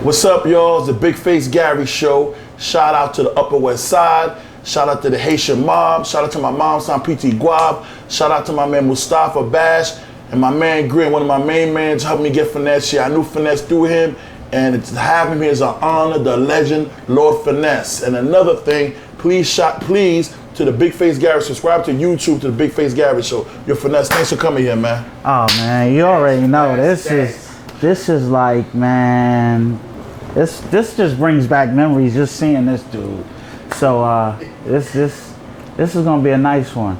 What's up, y'all? It's the Big Face Gary Show. Shout out to the Upper West Side. Shout out to the Haitian mob. Shout out to my mom's son, PT Guab. Shout out to my man Mustafa Bash and my man Grin, one of my main men, to help me get Finesse here. I knew Finesse through him, and to have him here is an honor, the legend, Lord Finesse. And another thing, please to the Big Face Gary, subscribe to YouTube to the Big Face Gary Show. Your Finesse, thanks for coming here, man. Oh man, you already know this is like, man, this just brings back memories just seeing this dude. So this is gonna be a nice one.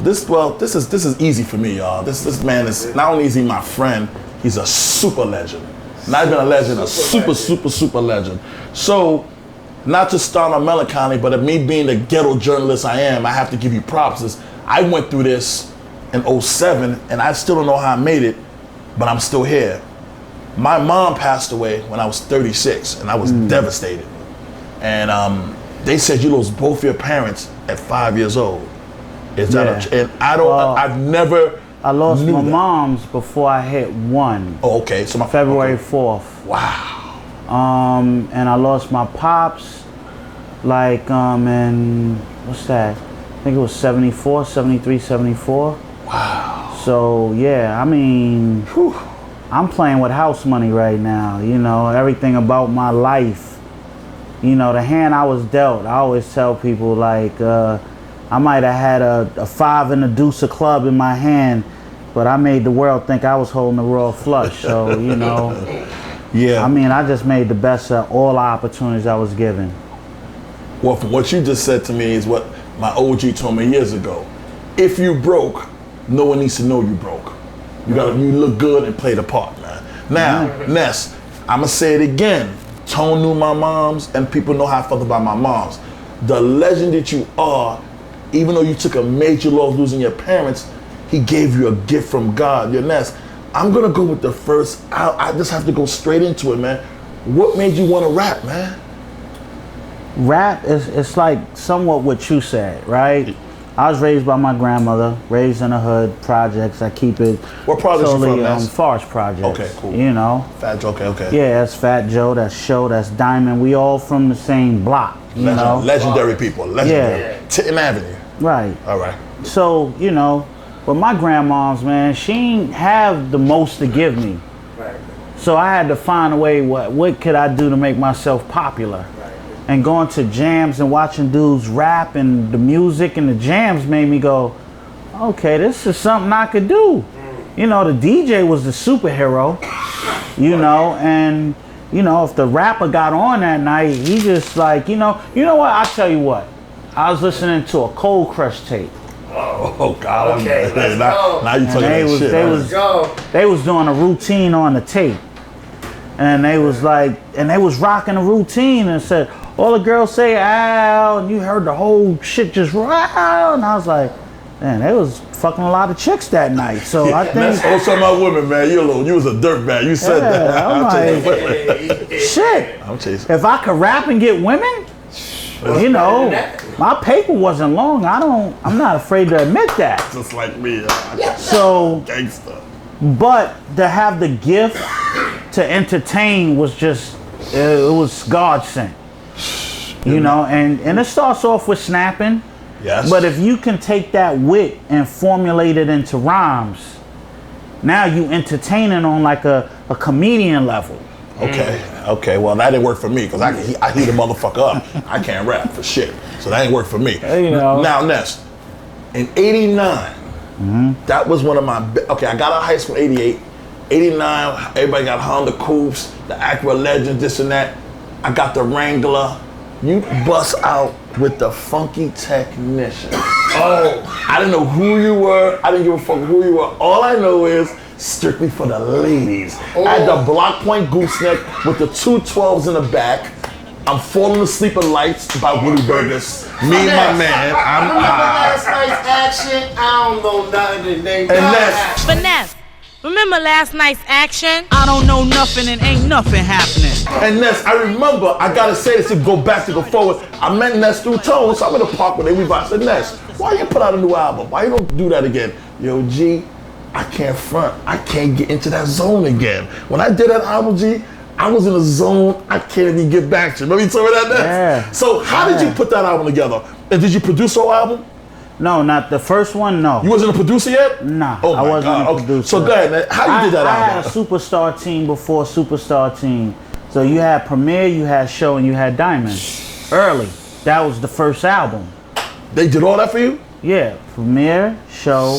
This is easy for me, y'all. This man is, not only is he my friend, he's a super legend. Not even a legend, a super legend. So, not to start on melancholy, but of me being the ghetto journalist I am, I have to give you props. I went through this in 07, and I still don't know how I made it, but I'm still here. My mom passed away when I was 36, and I was devastated. And they said you lost both your parents at 5 years old. Is that and I lost my mom's before I hit 1. Oh, okay. So February 4th. Wow. And I lost my pops, like, in, what's that? I think it was 74, 73, 74. Wow. So, yeah, I mean, I'm playing with house money right now, you know, everything about my life. You know, the hand I was dealt, I always tell people, like, I might have had a 5 and a deuce of club in my hand, but I made the world think I was holding the royal flush. So, you know, yeah. I mean, I just made the best of all the opportunities I was given. Well, from what you just said to me is what my OG told me years ago. If you broke, no one needs to know you broke. You look good and play the part, man. Now, Ness, I'ma say it again. Tone knew my moms, and people know how I felt about my moms. The legend that you are, even though you took a major loss losing your parents, he gave you a gift from God. Your Ness, I'm gonna go with the first. I just have to go straight into it, man. What made you want to rap, man? Rap it's like somewhat what you said, right? I was raised by my grandmother, raised in the hood, projects. I keep it. What projects totally, you from? Forest projects. Okay, cool. You know. Fat Joe, okay. Yeah, that's Fat Joe, that's Show, that's Diamond. We all from the same block, you know. Legendary people, legendary. Yeah. Titten Avenue. Right. All right. So, you know, but my grandma's, man, she ain't have the most to give me. Right. So I had to find a way, what could I do to make myself popular? Right. And going to jams and watching dudes rap, and the music and the jams made me go, okay, this is something I could do. You know, the DJ was the superhero, you know, and, you know, if the rapper got on that night, he just like, you know what, I'll tell you what. I was listening to a Cold Crush tape. Oh God! Okay, now you talking that shit. They was doing a routine on the tape, and they was like, and they was rocking a routine, and said all the girls say "ow," and you heard the whole shit just "ow," and I was like, man, they was fucking a lot of chicks that night. So I think that's also my women, man. You was a dirtbag. You said that. I'm like, shit. I'm chasing. If I could rap and get women. You know, my paper wasn't long. I'm not afraid to admit that. Just like me. So, gangster. But to have the gift to entertain was just, it was God sent. You know, and it starts off with snapping. Yes. But if you can take that wit and formulate it into rhymes, now you entertaining on like a comedian level. Okay, well that didn't work for me because I heat a motherfucker up. I can't rap for shit, so that ain't work for me. You know. Now, Ness, in '89, that was one of my, I got out of high school in '88. '89, everybody got Honda Coupes, the Acura Legend, this and that. I got the Wrangler. You bust out with the Funky Technician. Oh, I didn't know who you were. I didn't give a fuck who you were. All I know is strictly for the ladies. I had the block point gooseneck with the 212s in the back. I'm falling asleep at lights by Woody Burgers. Me and my man. I remember last night's action. I don't know nothing. And that's Finesse. Remember last night's action? I don't know nothing and ain't nothing happening. And Ness, I remember, I gotta say this to go back to go forward. I met Ness through Tone, so I'm in the park with him. I said, Ness, why you put out a new album? Why you don't do that again? Yo, G, I can't front. I can't get into that zone again. When I did that album, G, I was in a zone. I can't even get back to. Remember you told me that? Yeah. So how did you put that album together? And did you produce the whole album? No, not the first one. No. You wasn't a producer yet? Nah. Oh my I wasn't God. a producer. So go ahead, man. How you did that I album? had a superstar team before superstar team. So you had Premiere, you had Show, and you had Diamond. Early. That was the first album. They did all that for you? Yeah, Premiere, Show,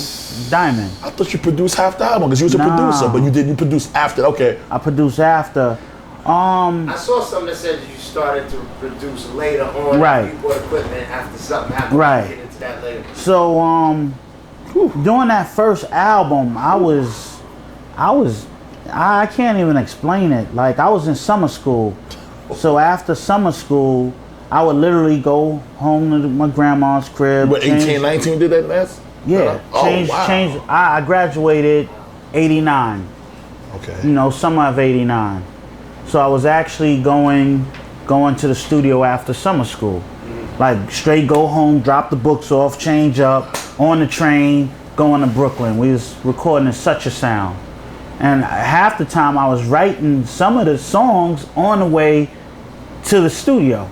Diamond. I thought you produced half the album because you was a producer, but you produced after. Okay. I produced after. I saw something that said you started to produce later on. Right. You bought equipment after something happened. Right. We'll get into that later. So doing that first album, I can't even explain it. Like I was in summer school. So after summer school, I would literally go home to my grandma's crib. What, 18, 19 did that mess? Yeah. Change. I graduated 89. Okay. You know, summer of 89. So I was actually going to the studio after summer school. Like straight go home, drop the books off, change up, on the train, going to Brooklyn. We was recording in Such a Sound. And half the time I was writing some of the songs on the way to the studio.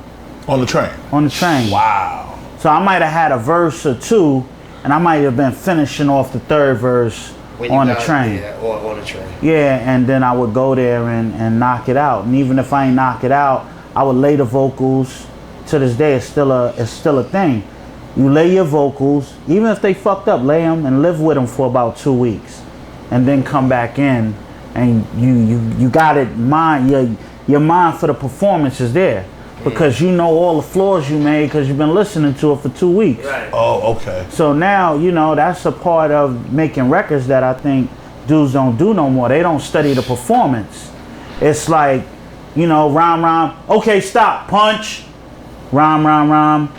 On the train? On the train. Wow. So I might have had a verse or two, and I might have been finishing off the third verse on the train. Yeah, on the train. Yeah, and then I would go there and knock it out. And even if I ain't knock it out, I would lay the vocals. To this day, it's still a thing. You lay your vocals, even if they fucked up, lay them and live with them for about 2 weeks, and then come back in, and you got it. Your mind for the performance is there. Because you know all the flaws you made because you've been listening to it for 2 weeks. Right. Oh, okay. So now, you know, that's a part of making records that I think dudes don't do no more. They don't study the performance. It's like, you know, rhyme, okay, stop, punch, rhyme,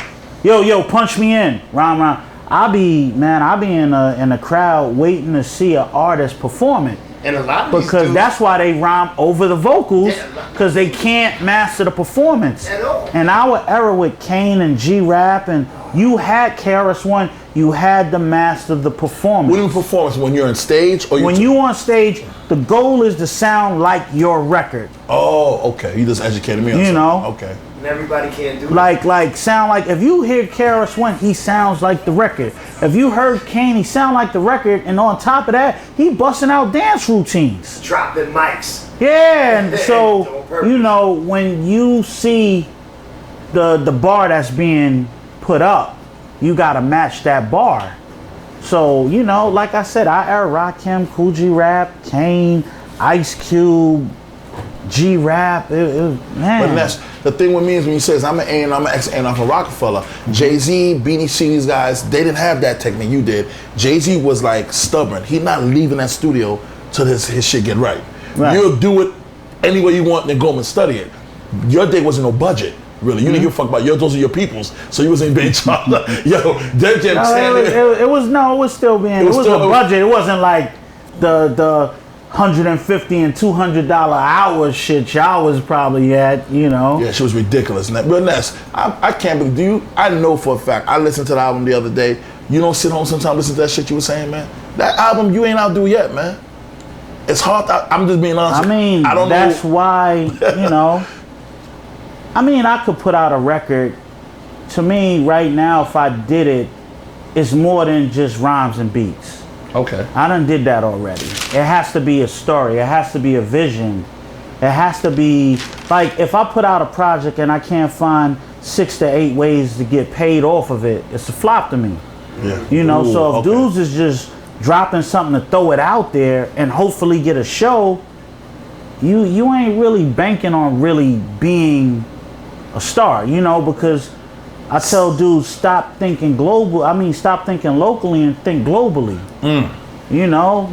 yo, punch me in, rhyme. I be in a crowd waiting to see an artist perform it. And a lot of these Because dudes, that's why they rhyme over the vocals, because they can't master the performance. At all. In our era with Kane and G-Rap, and you had KRS-One, you had to master the performance. What do you mean performance? When you're on stage? Or When you on stage, the goal is to sound like your record. Oh, okay. You just educated me on You something. know. Okay. and everybody can't do it. Like sound like, if you hear KRS-One, he sounds like the record. If you heard Kane, he sound like the record, and on top of that, he busting out dance routines. Dropping mics. Yeah, and On so, purpose. you know, when you see the bar that's being put up, you gotta match that bar. So, you know, like I said, I era Rakim, Cool G Rap, Kane, Ice Cube, G Rap, man. But that's the thing with me is when you say I'm an A and I'm an ex and I'm from Rockefeller. Jay-Z, Beanie C, these guys, they didn't have that technique you did. Jay-Z was like stubborn. He's not leaving that studio till his shit get right. You'll do it any way you want and then go home and study it. Your day wasn't no budget. Really, you didn't give a fuck about those are your peoples, so you wasn't being charged. Yo, Def Jam it was still being, it was a budget. It wasn't like the $150 and $200 hours shit y'all was probably at, you know. Yeah, she was ridiculous. But Ness, I can't believe, I know for a fact, I listened to the album the other day. You don't sit home sometimes listen to that shit you were saying, man? That album, you ain't outdo yet, man. It's hard, I'm just being honest. I mean, I don't that's know. why, you know, I mean, I could put out a record. To me, right now, if I did it, it's more than just rhymes and beats. Okay. I done did that already. It has to be a story. It has to be a vision. It has to be, like, if I put out a project and I can't find 6 to 8 ways to get paid off of it, it's a flop to me. Yeah. You know, Ooh, so if okay. dudes is just dropping something to throw it out there and hopefully get a show, you ain't really banking on really being a star, you know, because I tell dudes, stop thinking global. I mean, stop thinking locally and think globally. You know,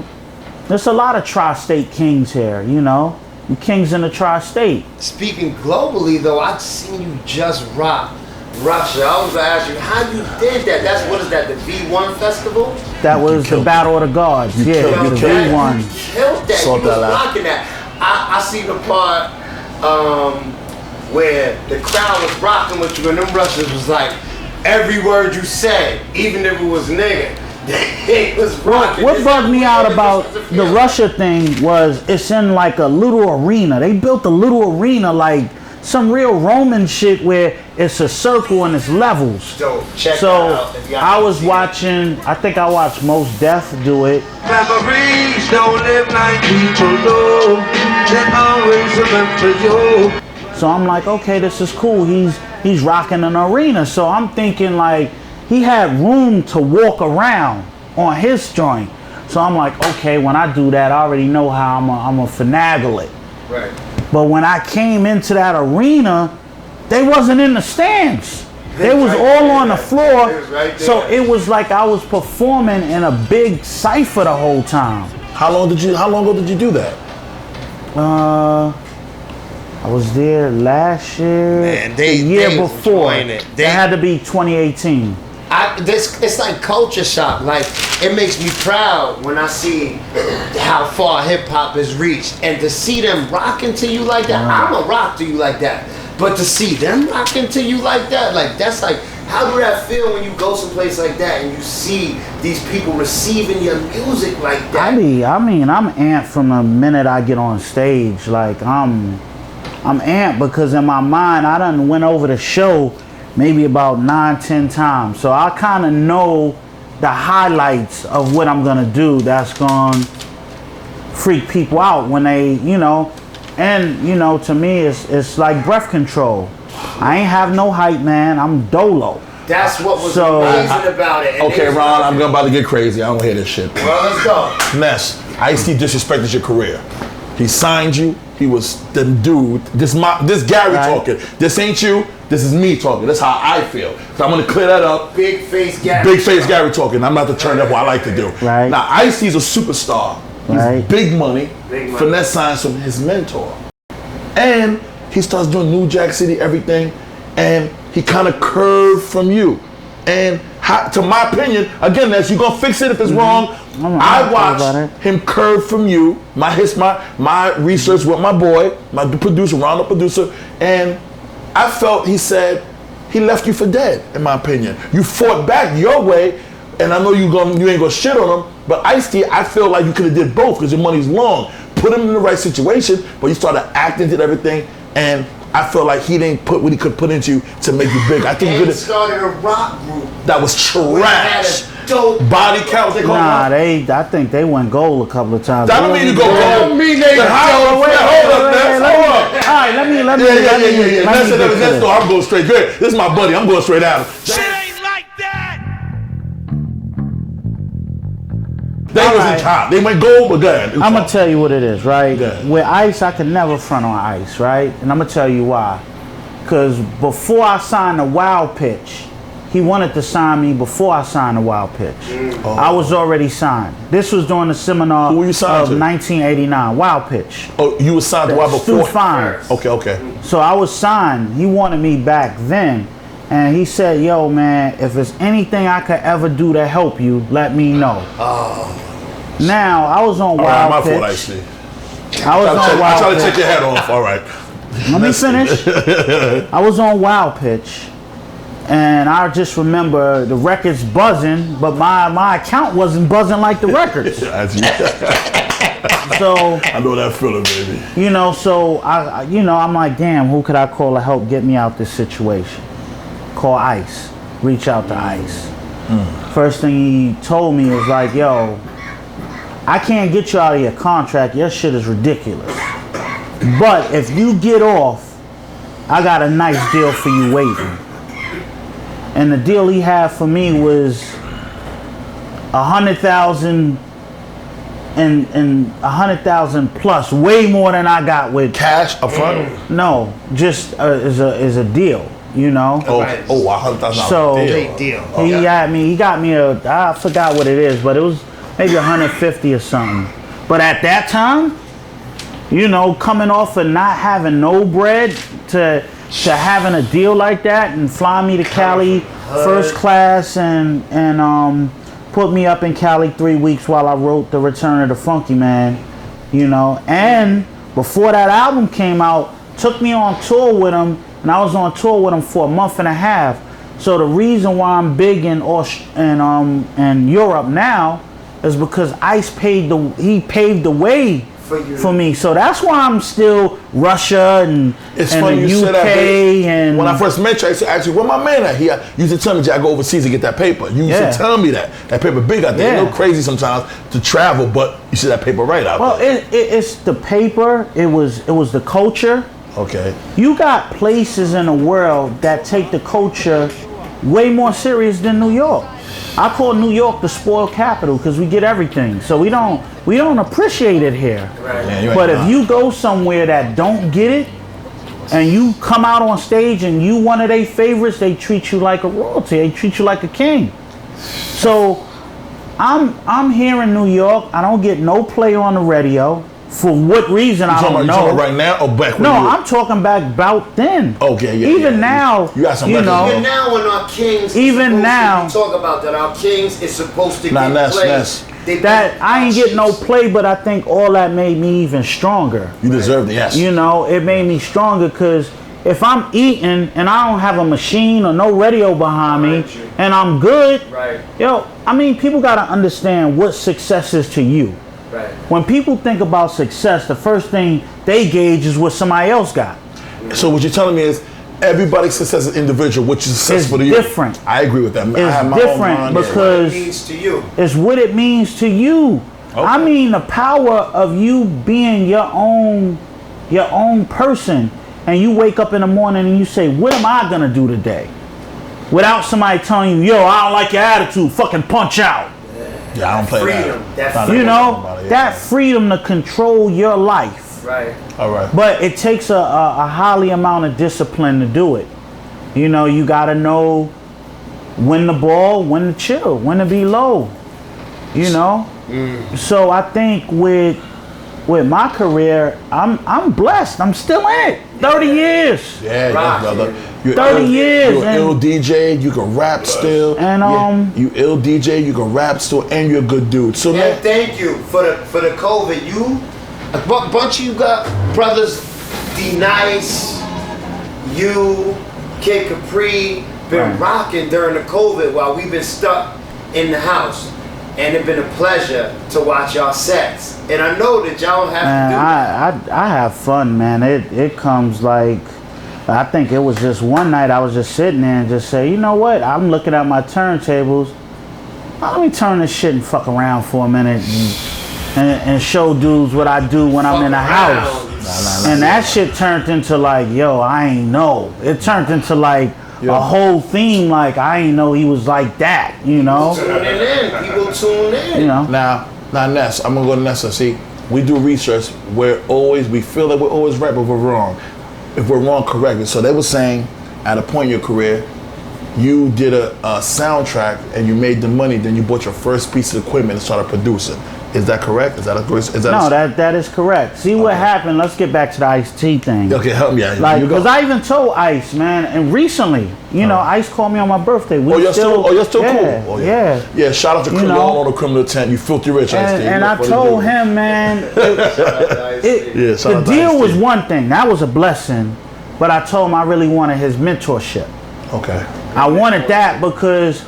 there's a lot of tri-state kings here, you know. You kings in the tri-state. Speaking globally, though, I've seen you just rock Russia. I was gonna ask you how you did that. That's, what is that, the V1 festival? That was the Battle of the Gods. Yeah, killed the it. V1. You killed that. Sort You was that out. rocking that. I see the part where the crowd was rocking with you, and them Russians was like, every word you said, even if it was nigga, It was rocking. What bugged me out about the Russia thing was it's in like a little arena. They built a little arena like some real Roman shit where it's a circle and it's levels. So I was watching, I think I watched Mos Def do it. Memories don't live like people do. They always remember you. So I'm like, okay, this is cool. He's rocking an arena. So I'm thinking like he had room to walk around on his joint. So I'm like, okay, when I do that, I already know how I'm a finagle it. Right. But when I came into that arena, they wasn't in the stands. They was all on the floor. So it was like I was performing in a big cipher the whole time. How long ago did you do that? I was there last year. Man, the year before. It Had to be 2018. It's like culture shock. Like, it makes me proud when I see how far hip hop has reached, and to see them rocking to you like that. I'm a rock to you like that, but to see them rocking to you like that, like that's like, how do that feel when you go someplace like that and you see these people receiving your music like that? I mean, I'm amped from the minute I get on stage. Like I'm amped because in my mind I done went over the show maybe about 9-10 times. So I kind of know the highlights of what I'm gonna do that's gonna freak people out when they, you know, and you know, to me it's like breath control. I ain't have no hype man, I'm dolo. That's what was amazing about it. Okay, Ron, I'm about to get crazy. I don't hear this shit. Well, let's go. Finesse, Ice-T disrespected your career. He signed you. He was the dude. This Gary talking. This ain't you. This is me talking. That's how I feel. So I'm gonna clear that up. Big face Gary. Big face Gary talking. I'm not to turn up what I like to do. Right. Now Ice-T's a superstar. He's big money. Finesse signs from his mentor, and he starts doing New Jack City everything, and he kind of curved from you. And to my opinion, again, that's you gonna fix it if it's wrong. I watched him curve from you. My research with my boy, my producer, Ron, the producer, and I felt he said he left you for dead. In my opinion, you fought back your way, and I know you ain't gonna shit on him. But Ice-T, I feel like you could have did both because your money's long. Put him in the right situation, but you started acting, did everything, and I feel like he didn't put what he could put into you to make you big. I think he started a rock group that was trash. Body count, they call it. I think they went gold a couple of times. That don't mean you go gold. That don't mean they hold up. All right, let me. Let's go. I'm going straight. Good. This is my buddy. I'm going straight at him. Shit ain't like that. They was in top. They went gold, but good. I'm gonna tell you what it is, right? With Ice, I could never front on Ice, right? And I'm gonna tell you why. Because before I signed the Wild Pitch, he wanted to sign me before I signed the Wild Pitch. I was already signed. This was during the seminar Who were you signed of to? 1989. Wild Pitch. Oh, you were signed to Wild before? Stu Fines. Okay. So I was signed. He wanted me back then. And he said, yo, man, if there's anything I could ever do to help you, let me know. Now, I was on Wild Pitch. My fault, Ice-T. I was on Wild I try to Pitch. take your head off. All right. Let me finish. I was on Wild Pitch. And I just remember the records buzzing, but my account wasn't buzzing like the records. So I know that feeling, baby. You know, so I'm like, damn, who could I call to help get me out this situation? Call Ice. Reach out to Ice. First thing he told me is like, yo, I can't get you out of your contract. Your shit is ridiculous. But if you get off, I got a nice deal for you waiting. And the deal he had for me was 100,000 and 100,000 plus, way more than I got with cash up front. No, just is a deal, you know. Oh, 100,000. So big deal. He got me I forgot what it is, but it was maybe 150 or something. But at that time, you know, coming off of not having no bread to having a deal like that and flying me to Cali first class and put me up in Cali 3 weeks while I wrote The Return of the Funky Man, you know. And before that album came out, took me on tour with him, and I was on tour with him for a month and a half. So the reason why I'm big in Europe now is because Ice paved the way for me. So that's why I'm still Russia and the UK. And when I first met you, I used to ask you, where my man at? He used to tell me, I go overseas to get that paper. You used to tell me that paper big out there. A little crazy sometimes to travel, but you see that paper right out there. Well, it's the paper. It was the culture. Okay. You got places in the world that take the culture way more serious than New York. I call New York the spoiled capital because we get everything. So we don't appreciate it here. Right. Yeah, but if you go somewhere that don't get it, and you come out on stage and you one of their favorites, they treat you like a royalty. They treat you like a king. So I'm here in New York. I don't get no play on the radio. For what reason, I don't know. You talking right now or back when No, I'm talking back about then. Okay, yeah. Even now, you got some you know. Even now, when our kings, even now, we talk about that. Our kings is supposed to get played. That I ain't get no play, but I think all that made me even stronger. You deserve the yes. You know, it made me stronger because if I'm eating and I don't have a machine or no radio behind me and I'm good, yo, I mean, people got to understand what success is to you. Right. When people think about success, the first thing they gauge is what somebody else got. So what you're telling me is everybody's success is individual, which is successful to you. It's different. I agree with that. It's different because it's what it means to you. Okay. I mean the power of you being your own person, and you wake up in the morning and you say, what am I gonna do today? Without somebody telling you, yo, I don't like your attitude, fucking punch out. Yeah, I don't play freedom. that. You know, that freedom to control your life. Right. All right. But it takes a highly amount of discipline to do it. You know, you got to know when to ball, when to chill, when to be low. You know? So I think with my career, I'm blessed. I'm still in it. 30 years. Yeah, brother. 30 years. You're an ill DJ, you can rap still. And you ill DJ, you can rap still, and you're a good dude. So and thank you for the COVID. You a bunch of you got brothers, D.I.T.C, you, Kid Capri, been rocking during the COVID while we've been stuck in the house. And it's been a pleasure to watch y'all sets. And I know that y'all have to do I have fun, man. It comes like, I think it was just one night I was just sitting there and just say, you know what? I'm looking at my turntables. Let me turn this shit and fuck around for a minute and show dudes what I do when I'm in the house. And that shit turned into like, yo, I ain't know. It turned into like a whole theme, like I ain't know he was like that, you know. People tune in. You know. Now Ness, I'm gonna go to Nessa. See, we do research. We feel that we're always right, but we're wrong. If we're wrong, correct it. So they were saying, at a point in your career, you did a soundtrack and you made the money. Then you bought your first piece of equipment and started producing. Is that correct? That is correct. See what happened. Let's get back to the Ice-T thing. Okay, help me out. Like, because I even told Ice, man, and recently, you know, Ice called me on my birthday. You're still cool. Oh, yeah. Shout out to Law on the Criminal Tent. You filthy rich, Ice-T. And I told him, man, the deal was one thing. That was a blessing. But I told him I really wanted his mentorship. Okay. I wanted that because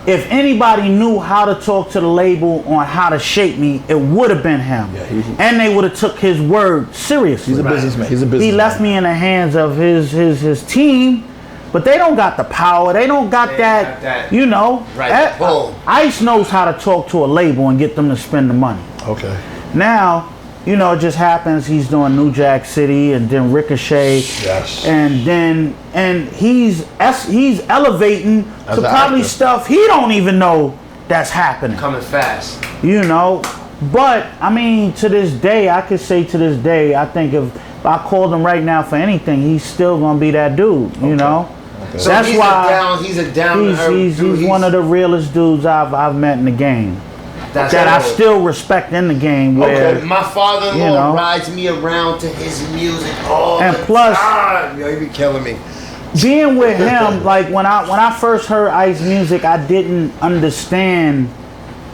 if anybody knew how to talk to the label on how to shape me, it would have been him. Yeah, and they would have took his word seriously. He's a businessman. He left me in the hands of his team, but they don't got the power. They don't got that, you know. Right. Ice knows how to talk to a label and get them to spend the money. Okay. Now, you know, it just happens he's doing New Jack City and then Ricochet. Yes. And he's elevating to probably stuff he don't even know that's happening. Coming fast. You know, but I mean, to this day, I could say to this day, I think if I called him right now for anything, he's still gonna be that dude. You know. Okay. So that's why he's a down to earth he's one of the realest dudes I've met in the game. That I still respect in the game. Where, my father-in-law rides me around to his music all the time. Yo, he be killing me. Being with him, like when I first heard Ice music, I didn't understand,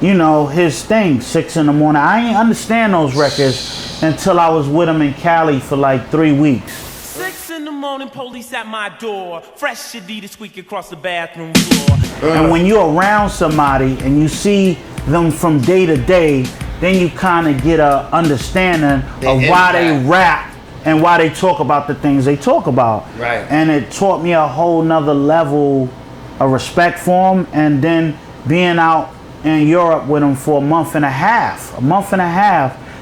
you know, his thing. 6 in the morning. I ain't understand those records until I was with him in Cali for like 3 weeks. 6 in the morning, police at my door. Fresh Adidas squeak across the bathroom floor. And when you're around somebody and you see them from day to day, then you kind of get a understanding of why they rap and why they talk about the things they talk about. Right. And it taught me a whole nother level of respect for them. And then being out in Europe with him for a month and a half,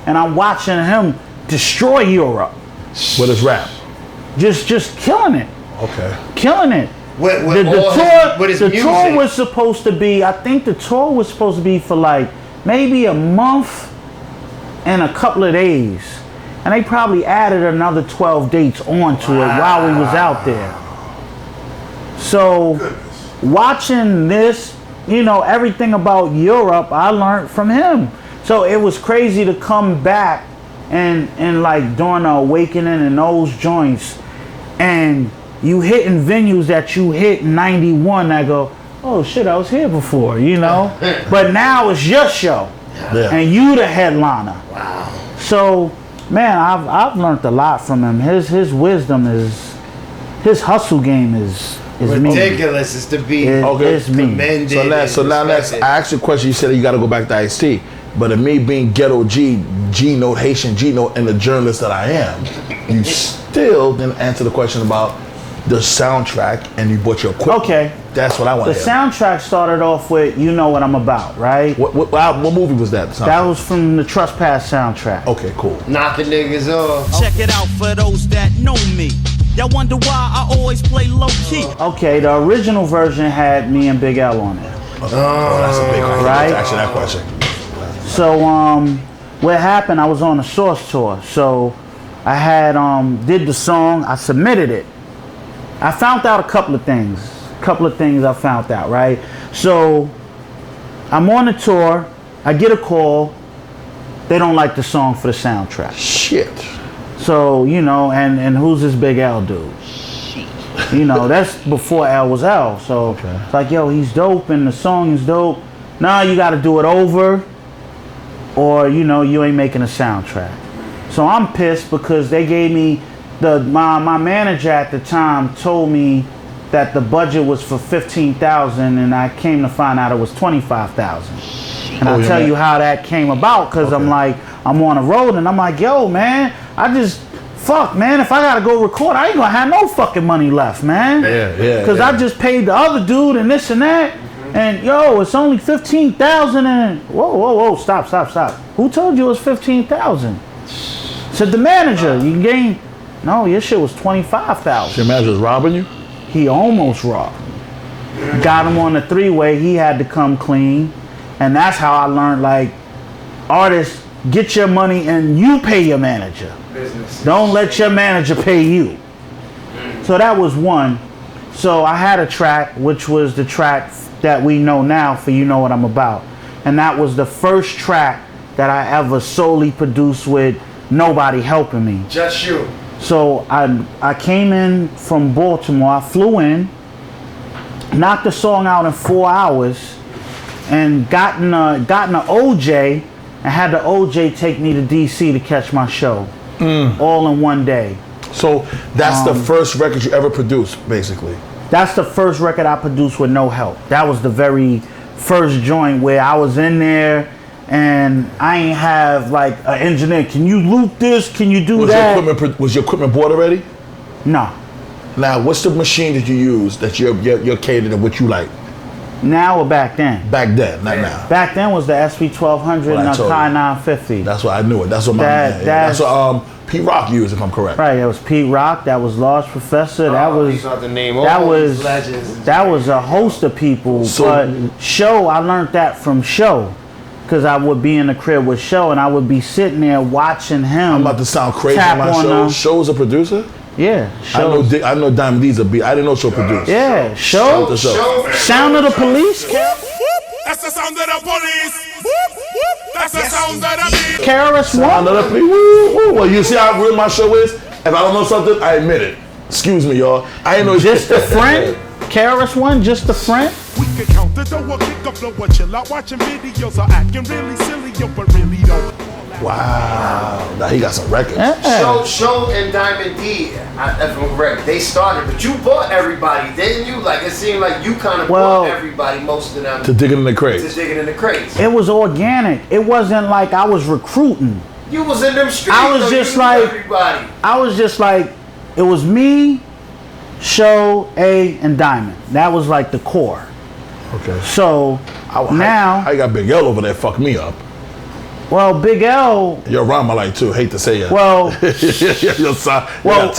and I'm watching him destroy Europe. With his rap. Just killing it. Okay. Killing it. The tour was supposed to be, I think the tour was supposed to be for like maybe a month and a couple of days. And they probably added another 12 dates onto it while we was out there. So watching this, you know, everything about Europe, I learned from him. So it was crazy to come back and like during the awakening and those joints, and you hitting venues that you hit in 91 that go, oh shit, I was here before, you know? But now it's your show. Yeah. And you the headliner. Wow. So, man, I've learned a lot from him. His wisdom is, his hustle game is ridiculous. It's to be commended. So now let's ask you a question. You said that you got to go back to ITC. But in me being ghetto G-note, Haitian G-note, and the journalist that I am, you still didn't answer the question about the soundtrack, and you bought your equipment. Okay. That's what I want to hear. The soundtrack started off with You Know What I'm About, right? What movie was that? That was from the Trespass soundtrack. Okay, cool. Knocking niggas off. Check it out for those that know me. Y'all wonder why I always play low key. Okay, the original version had me and Bigl on it. Oh, that's a big question. Right? Answer that question. So, what happened, I was on a Source tour. So, I had, did the song, I submitted it. I found out a couple of things. I found out, right? So, I'm on the tour, I get a call, they don't like the song for the soundtrack. Shit. So, you know, and who's this Big L dude? Shit. You know, that's before L was L. So, it's like, yo, he's dope and the song is dope. Nah, you gotta do it over, or, you know, you ain't making a soundtrack. So I'm pissed because they gave me, my manager at the time told me that the budget was for $15,000, and I came to find out it was $25,000. And I'll tell you how that came about, because I'm like, I'm on the road and I'm like, yo, man, fuck, man, if I gotta go record, I ain't gonna have no fucking money left, man. Yeah. Because I just paid the other dude and this and that. And yo, it's only 15,000 and whoa, stop. Who told you it was 15,000? Said the manager. You gained. No, your shit was 25,000. Your manager was robbing you? He almost robbed. Got him on the three-way. He had to come clean, and that's how I learned. Like, artists, get your money and you pay your manager. Don't let your manager pay you. So that was one. So I had a track, which was the track that we know now for You Know What I'm About. And that was the first track that I ever solely produced with nobody helping me. Just you. So I came in from Baltimore, I flew in, knocked the song out in 4 hours, and got in a OJ, and had the OJ take me to D.C. to catch my show. All in one day. So that's the first record you ever produced, basically? That's the first record I produced with no help. That was the very first joint where I was in there and I ain't have like an engineer. Can you loop this? Can you do that? Was your equipment bought already? No. Now, what's the machine that you use that you're catered to what you like? Now or back then? Back then, not now. Back then was the SV1200 and the Kai 950. That's why I knew it. That's what that's what Pete Rock used, if I'm correct. Right, it was Pete Rock. That was Large Professor. That was a host of people. So, but Show, I learned that from Show, because I would be in the crib with Show and I would be sitting there watching him. I'm about to sound crazy on my show. Show's a producer? Yeah, I know Diamond D's a beat. I didn't know Show produced. Yeah, Show. Sound of the Police. That's the sound of the police. That's the sound of the beat. KRS-One. Sound of the police. Well, you see how real my show is? If I don't know something, I admit it. Excuse me, y'all. I ain't know. Just a friend. KRS-One, just a friend. We can count the door, kick a flow, chill out watching videos or acting really silly, yo, but really don't. Wow. Now he got some records. Show and Diamond D, if I'm correct, they started, but you bought everybody, didn't you? Like, it seemed like you kind of bought everybody, most of them. To dig it in the crates. To dig it in the crates. It was organic. It wasn't like I was recruiting. You was in them streets. I was just like, everybody. I was just like, it was me, Show, A, and Diamond. That was like the core. Okay. So now I got Bigl over there fucking me up. Well, Bigl. You're around my life too. Hate to say it. Well, it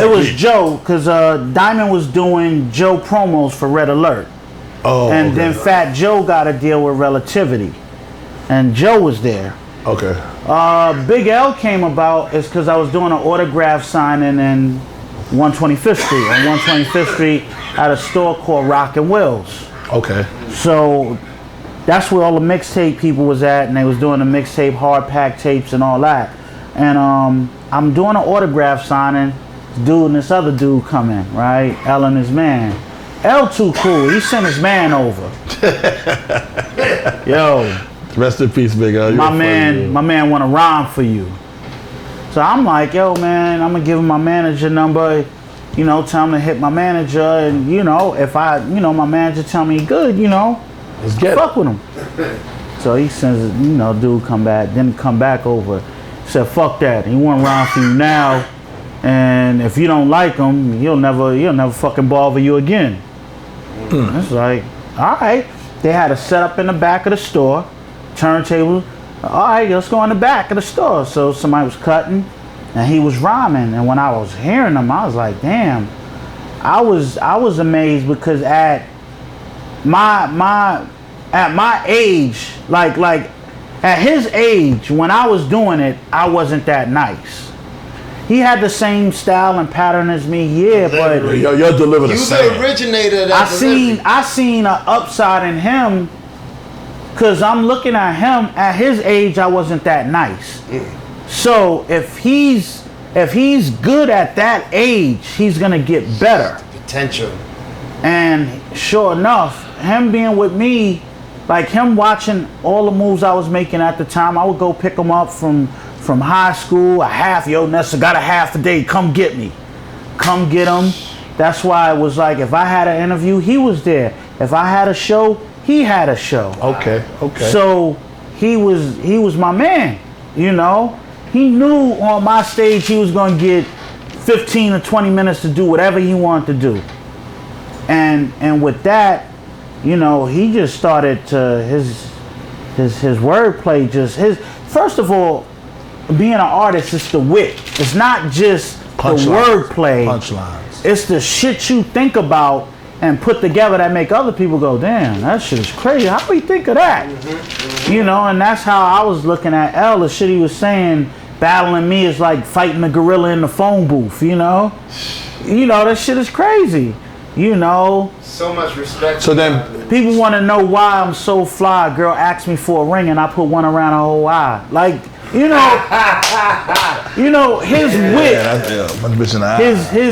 was Joe, because Diamond was doing Joe promos for Red Alert. Oh. And then Fat Joe got a deal with Relativity, and Joe was there. Okay. Bigl came about is because I was doing an autograph signing in 125th Street. On 125th Street at a store called Rock and Wills. Okay. So that's where all the mixtape people was at, and they was doing the mixtape hard pack tapes and all that. And I'm doing an autograph signing. This dude and this other dude come in, right? L and his man. L too cool. He sent his man over. Yo. Rest in peace, Big L. My man want to rhyme for you. So I'm like, yo, man, I'm gonna give him my manager number. You know, tell him to hit my manager, and you know, if my manager tell me good, you know, let's get fuck with him. So he sends, dude come back, didn't come back over. Said, fuck that. He won't rhyme for you now, and if you don't like him, he'll never fucking bother you again. It's like, all right. They had a setup in the back of the store, turntable. All right, let's go in the back of the store. So somebody was cutting, and he was rhyming. And when I was hearing him, I was like, damn. I was amazed because at my age, like at his age, when I was doing it, I wasn't that nice. He had the same style and pattern as me, but you're delivering the same. You the originator of that. I seen an upside in him, cause I'm looking at him at his age. I wasn't that nice. So if he's good at that age, he's gonna get better. Potential. And sure enough, him being with me, like him watching all the moves I was making at the time, I would go pick him up from high school, Nessa got a half a day, come get me. Come get him. That's why it was like, if I had an interview, he was there. If I had a show, he had a show. Okay. So he was my man, He knew on my stage he was gonna get 15 or 20 minutes to do whatever he wanted to do. And with that, he just started to his wordplay, first of all, being an artist, it's the wit. It's not just the wordplay. Punchlines. It's the shit you think about and put together that make other people go, damn, that shit is crazy. How do we think of that? And that's how I was looking at L. The shit he was saying, battling me is like fighting a gorilla in the phone booth, that shit is crazy. So much respect. So then people want to know why I'm so fly. Girl asked me for a ring and I put one around her whole eye. Like, his wit.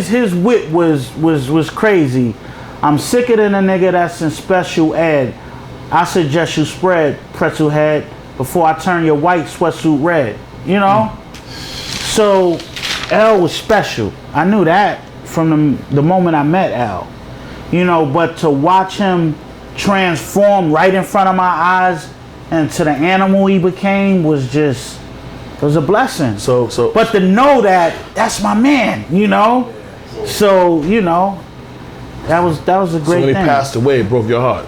His wit was crazy. I'm sicker than a nigga that's in special ed. I suggest you spread pretzel head before I turn your white sweatsuit red. So L was special. I knew that from the moment I met L. But to watch him transform right in front of my eyes into the animal he became was a blessing. But to know that's my man, So, that was a great thing. So when he passed away, it broke your heart.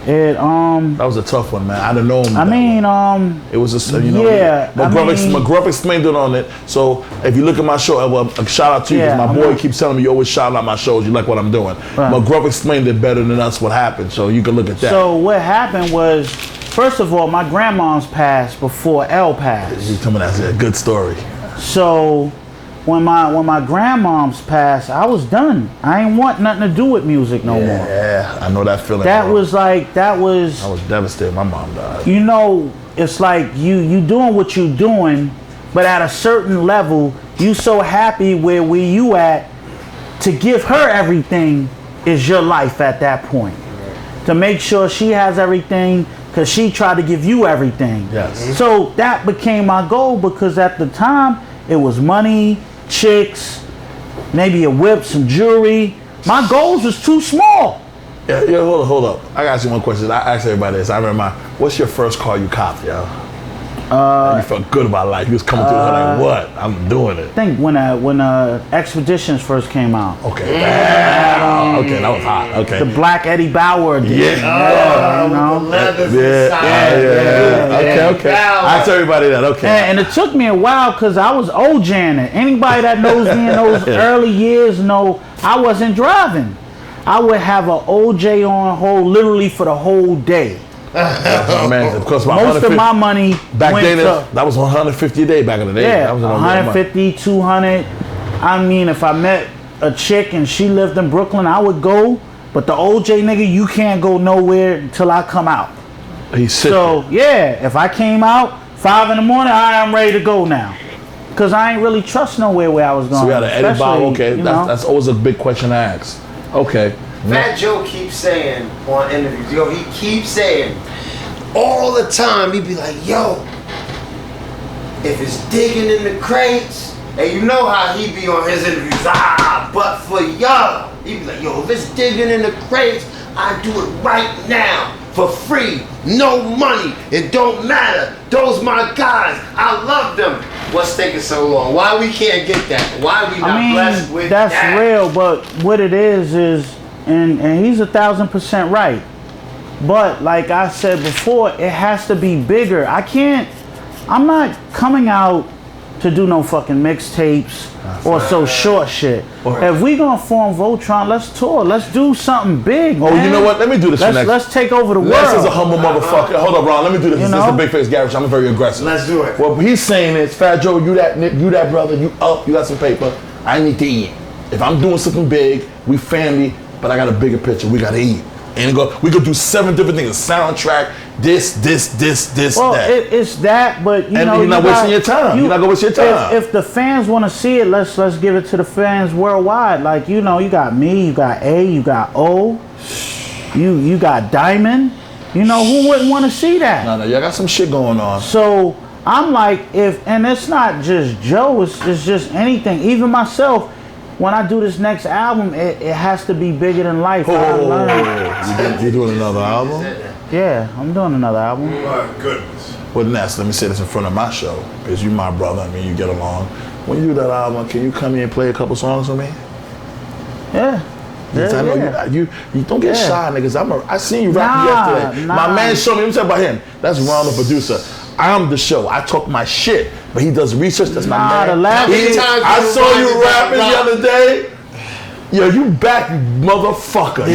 That was a tough one, man. I didn't know him. It was just yeah. McGruff explained it on it. So if you look at my show, a shout out to you, because my boy keeps telling me you always shout out my shows. You like what I'm doing. Right. McGruff explained it better than us what happened, so you can look at that. So what happened was, first of all, my grandma's passed before L passed. You tell me that's a good story. So when my grandmom's passed, I was done. I ain't want nothing to do with music no more. Yeah, I know that feeling. I was devastated. My mom died. It's like you doing what you doing, but at a certain level, you so happy where you at to give her everything is your life at that point. To make sure she has everything, because she tried to give you everything. Yes. So that became my goal, because at the time it was money, chicks, maybe a whip, some jewelry. My goals was too small. Yeah, hold up. I got you one question. I asked everybody this. I remember what's your first car you copped, yo? And you felt good about life. You was coming through like, what? I'm doing it. I think when Expeditions first came out. Okay. Damn. Okay, that was hot. Okay. The Black Eddie Bauer edition. Yeah. You know? The leathers Yeah. Okay. I tell everybody that. Okay. And it took me a while, because I was OJing it. Anybody that knows me in those early years know I wasn't driving. I would have an OJ on hold literally for the whole day. Man, because most of my money back went then, to, that was 150 a day back in the day. Yeah, that was 150, 200. I mean, if I met a chick and she lived in Brooklyn, I would go. But the OJ nigga, you can't go nowhere until I come out. He's sick. So yeah, if I came out 5 in the morning, I'm ready to go now. Cause I ain't really trust nowhere where I was going. So we had an Eddie Bauer. Okay, that's always a big question to ask. Okay. Fat Joe keeps saying on interviews, yo, he keeps saying all the time, he be like, yo, if it's digging in the crates, and you know how he be on his interviews, but for y'all, he be like, yo, if it's digging in the crates, I do it right now, for free, no money, it don't matter, those my guys, I love them. What's taking so long? Why we can't get that? Why we not blessed with that? That's real, but what it is, and he's 1000% right. But like I said before, it has to be bigger. I'm not coming out to do no fucking mixtapes or so short shit. If we gonna form Voltron, let's tour. Let's do something big, man. You know what? Let me do this for next. Let's take over the world. Les is a humble motherfucker. Hold up, Ron. Let me do this. You This is the Big Face Garage. I'm very aggressive. Let's do it. What he's saying is, Fat Joe, you that brother, you got some paper. I need to eat. If I'm doing something big, we family, but I got a bigger picture. We gotta eat. And we could do 7 different things. A soundtrack, this, well, that. It's that, but you know, you're not wasting your time. You're not gonna waste your time. If the fans want to see it, let's give it to the fans worldwide. Like, you know, you got me, you got A, you got O, you got Diamond. You know, who wouldn't want to see that? No, y'all got some shit going on. So I'm like, and it's not just Joe, it's just anything. Even myself. When I do this next album, it has to be bigger than life. You doing another album? Yeah, I'm doing another album. My goodness. Well, Ness, let me say this in front of my show, because you my brother. I mean, you get along. When you do that album, can you come in and play a couple songs for me? Yeah. I know you don't get shy, niggas. I seen you rapping yesterday. My man showed me. Let me tell you about him. That's Ron, the producer. I'm the show. I talk my shit, but he does research. That's my man. I saw you rapping the other day. Yo, you back, you motherfucker.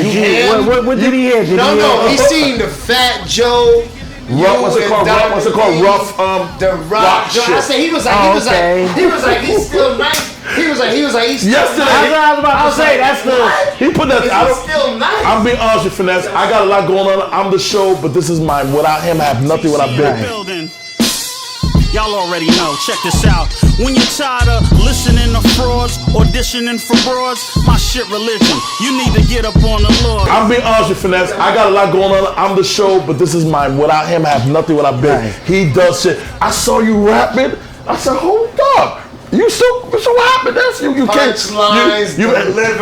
What did he hear? No, he seen the Fat Joe. What's it called? Rough. The rock shit. I said he was like, he's still nice. He was like, he's still yesterday. Nice. I was about to say that's the. He put that. He's still nice. I'm being honest with Finesse. I got a lot going on. I'm the show, but this is mine. Without him, I have nothing without Biggie. Y'all already know, check this out. When you're tired of listening to frauds, auditioning for broads, my shit religion, you need to get up on the Lord. I'm being honest with Finesse. I got a lot going on. I'm the show, but this is mine. Without him, I have nothing without Biggie. He does shit. I saw you rapping. I said, hold up. So what happened? That's you can't.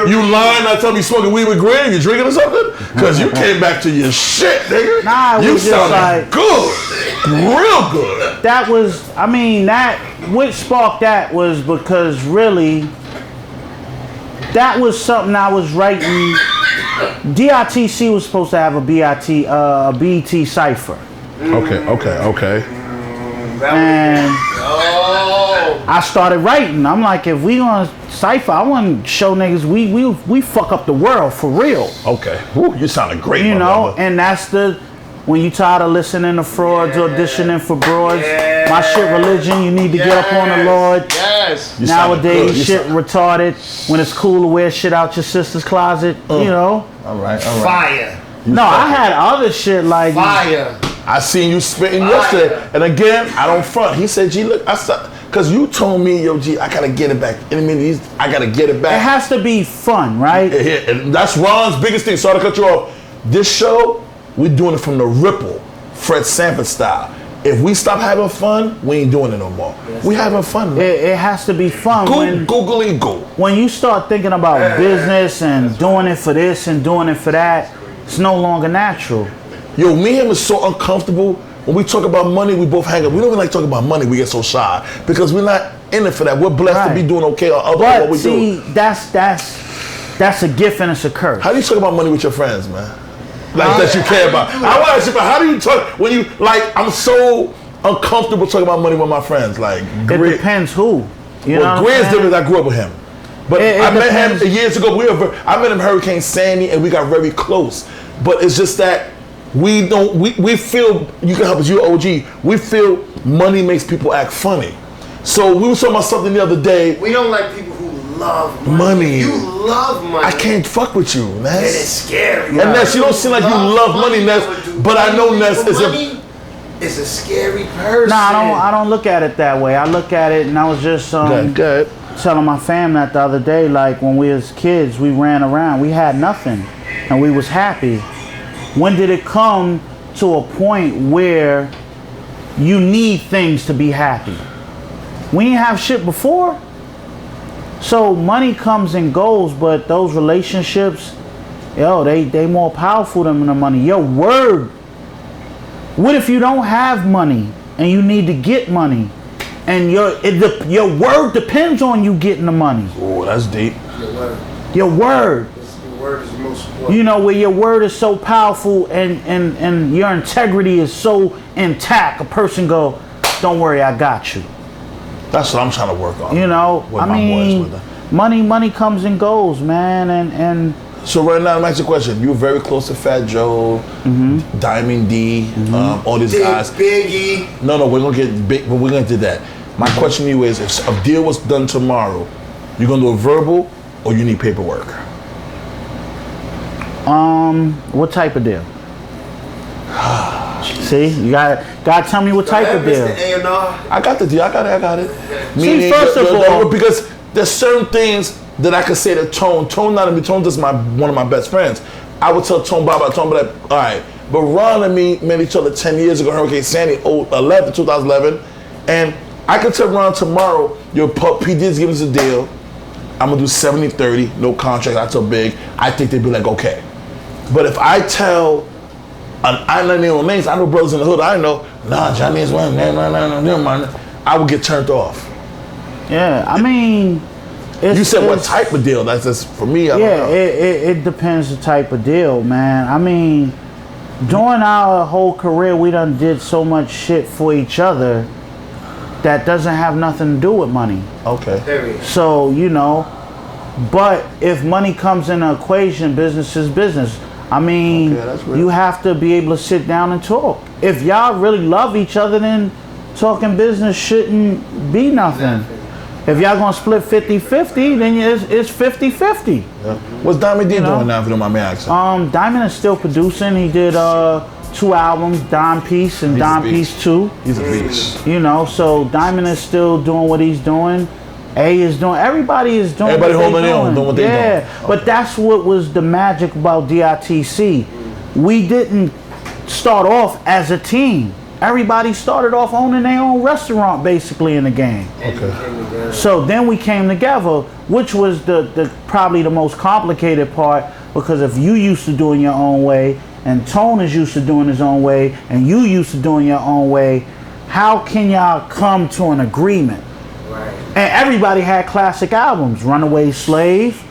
You lying. I tell me you smoking weed with Greg. You drinking or something? Because you came back to your shit, nigga. Nah, you sounded good, real good. That was, what sparked that was because really, that was something I was writing. D.I.T.C was supposed to have a BET cipher. Okay. And I started writing. I'm like, if we gonna cipher, I want to show niggas we fuck up the world for real. Okay. Ooh, you sounded great. You know, and that's when you tired of listening to frauds, auditioning for broads. My shit religion, you need to get up on the Lord. Yes. Nowadays, shit retarded. When it's cool to wear shit out your sister's closet, you know. All right. Fire. I had other shit like fire. I seen you spitting yesterday, and again, I don't front. He said, "G, look, because you told me, yo, G, I gotta get it back. I mean, I gotta get it back. It has to be fun, right? And that's Ron's biggest thing. Sorry to cut you off. This show, we're doing it from the ripple. Fred Sanford style. If we stop having fun, we ain't doing it no more. We having fun, man. It has to be fun. Go. When you start thinking about business and doing it for this and doing it for that, it's no longer natural. Yo, me and him is so uncomfortable. When we talk about money, we both hang up. We don't even like talking about money. We get so shy because we're not in it for that. We're blessed to be doing okay or other what we do. That's a gift and it's a curse. How do you talk about money with your friends, man? Like that you care about. I want to ask you, how do you talk when you like? I'm so uncomfortable talking about money with my friends. Like, it depends who. You know, Grant's different. I grew up with him, but I met him years ago. I met him Hurricane Sandy, and we got very close. But it's just that we feel, you can help us. You're OG. We feel money makes people act funny. So we were talking about something the other day. We don't like people who love money. You love money. I can't fuck with you, Ness. And it's scary. And Ness, you don't seem like you love money, Ness. But I know Ness is a scary person. Nah, I don't look at it that way. I look at it, and I was just telling my fam that the other day, like when we was kids, we ran around, we had nothing, and we was happy. When did it come to a point where you need things to be happy? We didn't have shit before. So money comes and goes, but those relationships, yo, they more powerful than the money. Your word. What if you don't have money and you need to get money, and your word depends on you getting the money? Oh, that's deep. Your word. Your word is the most important. You know, where your word is so powerful and your integrity is so intact. A person go, don't worry, I got you. That's what I'm trying to work on. You know, I mean, money comes and goes, man, and so right now, let me ask you a question. You were very close to Fat Joe, Diamond D, all these guys. Biggie. No, we're gonna get big, but we're gonna do that. My question to you is: if a deal was done tomorrow, you gonna do a verbal or you need paperwork? What type of deal? See, you gotta tell me what type of deal. I got the deal. I got it. See, first of all, because there's certain things that I could say to Tone. Tone is one of my best friends. I would tell Tone Bob, Tone be like, all right. But Ron and me met each other 10 years ago, Hurricane Sandy, 2011, and I could tell Ron tomorrow, your PD's giving us a deal. I'm gonna do 70-30, no contract. I tell Big. I think they'd be like, okay. But if I tell I don't know names. I know brothers in the hood. I know. Nah, Johnny's one. I would get turned off. Yeah, I mean, you said what type of deal? That's just for me. I don't know. It depends the type of deal, man. I mean, during our whole career, we done did so much shit for each other that doesn't have nothing to do with money. Okay. So you know, but if money comes in the equation, business is business. I mean, you have to be able to sit down and talk. If y'all really love each other, then talking business shouldn't be nothing. If y'all gonna split 50-50, then it's 50-50. Yeah. What's Diamond D doing now, if you don't mind me asking? Diamond is still producing. He did 2 albums, Dime Piece and Dime Piece 2. He's a beast. You know, so Diamond is still doing what he's doing. A is doing, everybody is doing everybody holding their own, doing what they're doing. But that's what was the magic about D.I.T.C. We didn't start off as a team. Everybody started off owning their own restaurant basically in the game. Okay. So then we came together, which was the probably the most complicated part, because if you used to doing your own way and Tone is used to doing his own way and you used to doing your own way, how can y'all come to an agreement? And everybody had classic albums. Runaway Slave,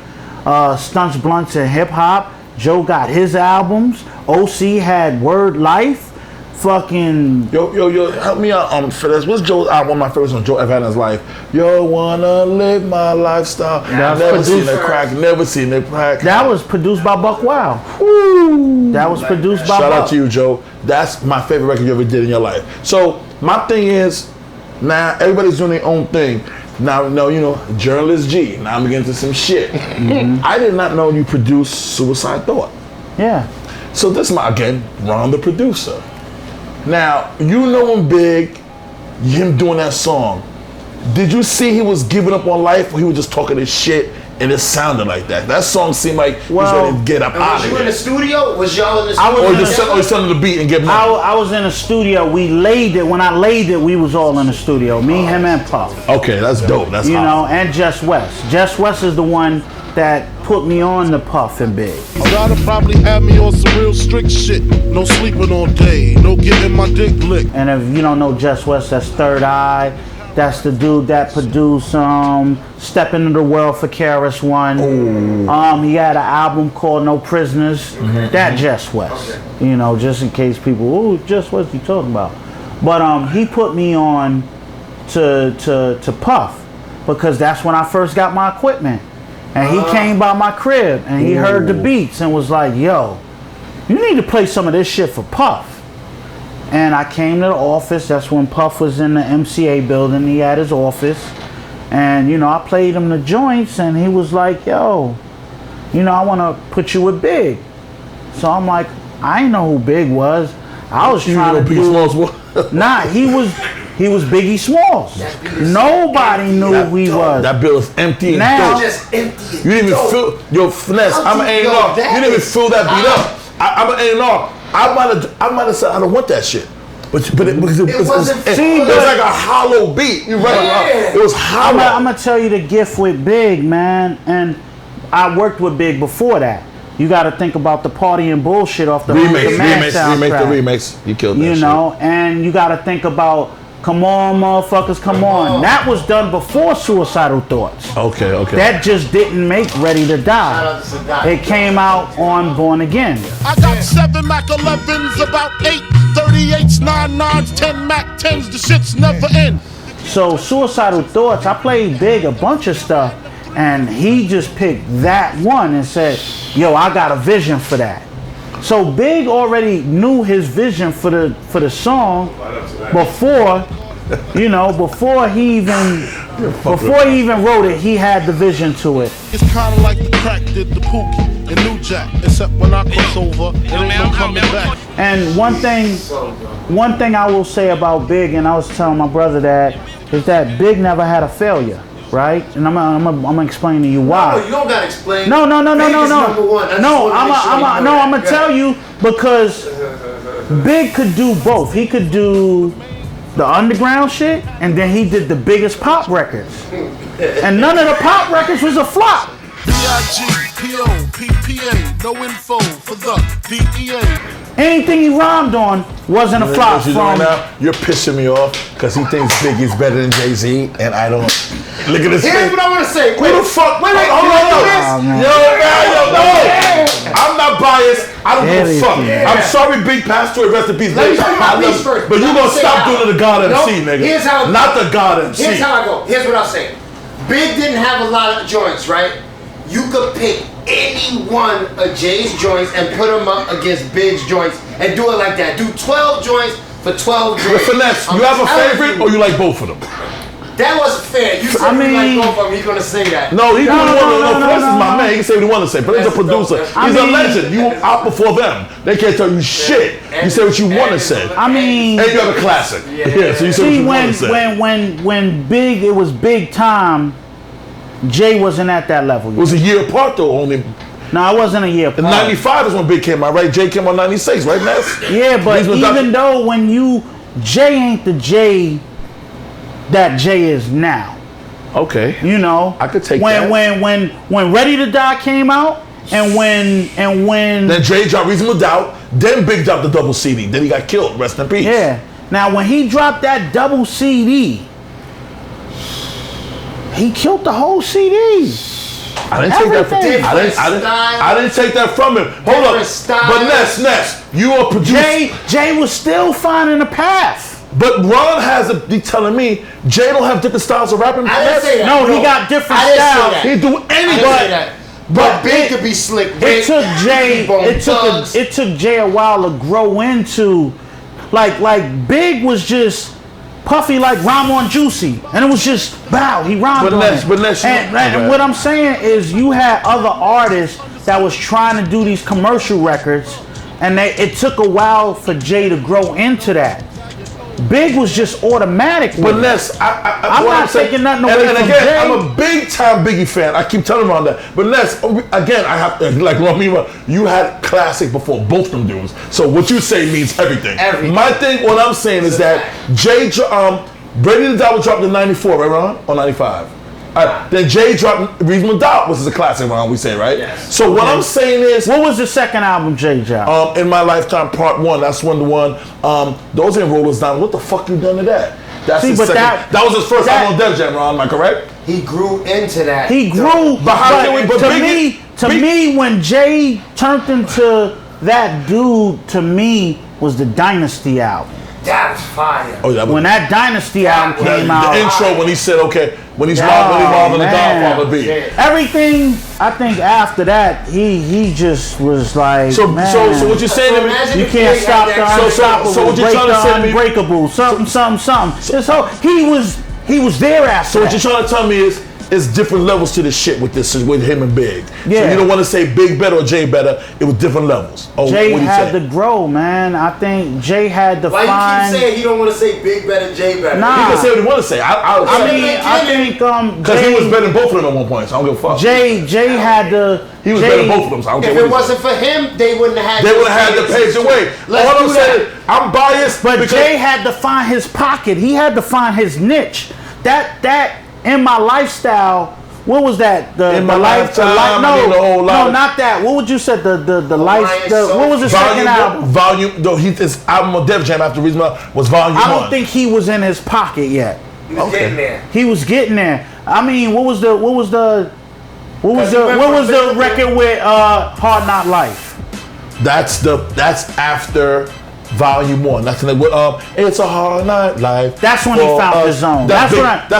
Stunts, Blunts, and Hip Hop. Joe got his albums. OC had Word Life. Fucking... Yo, help me out for this. What's Joe's album? One of my favorites on Joe Evan's life. Yo, wanna live my lifestyle. Never seen it crack. Never seen it crack. That was produced by Buck Wild. That was produced by Buck. Shout out to you, Joe. That's my favorite record you ever did in your life. So, my thing is, now everybody's doing their own thing. Now, you know, Journalist G. Now I'm getting into some shit. I did not know you produced Suicide Thought. Yeah. So this is again, Ron the producer. Now, you know him big, him doing that song. Did you see he was giving up on life, or he was just talking his shit and it sounded like that. That song seemed like he was ready to get up out of here. Was you in the studio? Was y'all in the studio? Or just send the beat and get money? I was in the studio. We laid it. When I laid it, we was all in the studio. Me, him, and Puff. Okay, that's dope. That's you hot. know, and Just West. Just West is the one that put me on the Puff and Big. Gotta probably have me on some real strict shit. No sleeping all day. No getting my dick licked. And if you don't know Just West, that's Third Eye. That's the dude that produced Step Into the World for Karis One. He had an album called No Prisoners. That Just West. You know, just in case people, Just West you talking about. But he put me on to Puff because that's when I first got my equipment. And he came by my crib and he heard the beats and was like, yo, you need to play some of this shit for Puff. And I came to the office. That's when Puff was in the MCA building. He had his office. And, you know, I played him the joints and he was like, yo, you know, I want to put you with Big. So I'm like, I didn't know who Big was. I was trying to do... Nah, he was Biggie Smalls. Nobody knew who he was. That bill is empty and dope. Just empty. You didn't even feel your finesse. I'm an A&R. You didn't even feel that beat up. I'm an A&R. I might have said I don't want that shit, but it was like a hollow beat. You're right. Yeah. It was hollow. I'm gonna tell you the gift with Big, man, and I worked with Big before that. You got to think about the Party and Bullshit off the remix. You killed that shit. You know, and you got to think about Come On, Motherfuckers, Come On. That was done before Suicidal Thoughts. Okay. That just didn't make Ready to Die. It came out on Born Again. I got 7 Mac 11s, about 8 38s, 9 9s, 10 Mac 10s. The shit's never end. So Suicidal Thoughts, I played Big a bunch of stuff, and he just picked that one and said, yo, I got a vision for that. So Big already knew his vision for the song before, you know, before he even wrote it. He had the vision to it. It's kind of like the crack did the Pookie and New Jack, except when I cross over, it ain't no coming back. And one thing I will say about Big, and I was telling my brother that, is that Big never had a failure. Right, and I'm gonna explain to you why. No, you don't gotta explain. No. I'm gonna tell you because Big could do both. He could do the underground shit, and then he did the biggest pop records, and none of the pop records was a flop. BIGPOPPA, no info for the DEA. Anything he rhymed on wasn't a flop. You're pissing me off because he thinks Biggie's better than Jay-Z, and I don't. Look at this. Here's what I want to say. Who the fuck? Wait, hold on. Yo, I'm not biased. I don't give a fuck. I'm sorry, Big Pastor, rest in peace. Let me talk about these first. But you gonna stop doing the God MC, nigga. Not the God MC. Here's how I go. Here's what I'll say. Big didn't have a lot of joints, right? You could pick any one of Jay's joints and put them up against Big's joints and do it like that. Do 12 joints for 12 joints. Finesse, you have a favorite or you like both of them? That wasn't fair. You said you like both of them. He's gonna say that. No, he's gonna want to. Finesse is my man. He can say what he want to say. But he's a producer. He's a legend. You out before them. They can't tell you shit. You say what you want to say. I mean, and you have a classic. Yeah. So you say what you want to say. When Big, it was big time. Jay wasn't at that level yet. It was a year apart though, only. No, it wasn't a year apart. In 95 is when Big came out, right? Jay came on 96, right, Ness? Yeah, but even though Jay ain't the Jay that Jay is now. Okay. You know, I could take that. When Ready to Die came out, and when then Jay dropped Reasonable Doubt, then Big dropped the double CD, then he got killed. Rest in peace. Yeah. Now when he dropped that double CD, he killed the whole CD. I didn't take that from him. I didn't take that from him. Hold up. But Ness, you are producer. Jay was still finding a path. But Ron has be telling me Jay don't have different styles of rapping. I didn't say that. No, he got different styles. He do anything. But Big could be slick. It took Jay a while to grow into, like Big was just puffy like Ramon Juicy, and it was just bow. He rhymed on it. And what I'm saying is, you had other artists that was trying to do these commercial records, and it took a while for Jay to grow into that. Big was just automatic. But Ness, I'm not taking nothing away and from again, Jay. I'm a big time Biggie fan. I keep telling around that. But Ness, again, I have to, like Ramira, you had classic before both them dudes. So what you say means everything. My thing, what I'm saying is that Jay, Ready to Die was dropped in 94, right, Ron? Or 95? Then Jay dropped Reasonable Doubt, which is a classic round, we say, right? Yes. So what I'm saying is, what was the second album Jay dropped? In My Lifetime Part 1. That's when the one. Those ain't Rollers Down. What the fuck you done to that? That's his second. That was his first album on Def Jam, Ron. Am I correct? He grew into that. He grew. But how can we? But to me, when Jay turned into that dude, to me was the Dynasty album. That was fire. Oh, yeah, when that Dynasty album came out. The intro when he said, okay, when he's Marvin the Godfather beat. Everything, I think after that, he just was like, so what you're saying to me, you can't stop the unstoppable, so what you're trying to say to me, unbreakable, something. So he was there after. So what you're trying to tell me is, it's different levels to this shit with him and Big. Yeah. So you don't want to say Big better or Jay better. It was different levels. Oh, Jay had to grow, man. I think Jay had to find. Why you keep saying he don't want to say Big better, Jay better? Nah. He can say what he want to say. I think because he was better than both of them at one point. So I don't give a fuck. Jay had to. He was better than both of them. So I don't care if it wasn't for him, they wouldn't have had. They would have had to pave the way. All I'm saying, I'm biased, but Jay had to find his pocket. He had to find his niche. That in my lifestyle. What was that? In My Lifetime. No, not that. What would you say? The life. What was the second album? His album on Def Jam after Reasonable was Volume 1. I don't think he was in his pocket yet. He was getting there. He was getting there. I mean, what was the record with Hard Knock Life? That's after Volume 1. That's It's a Hard Knock Life. That's when he found his zone. That's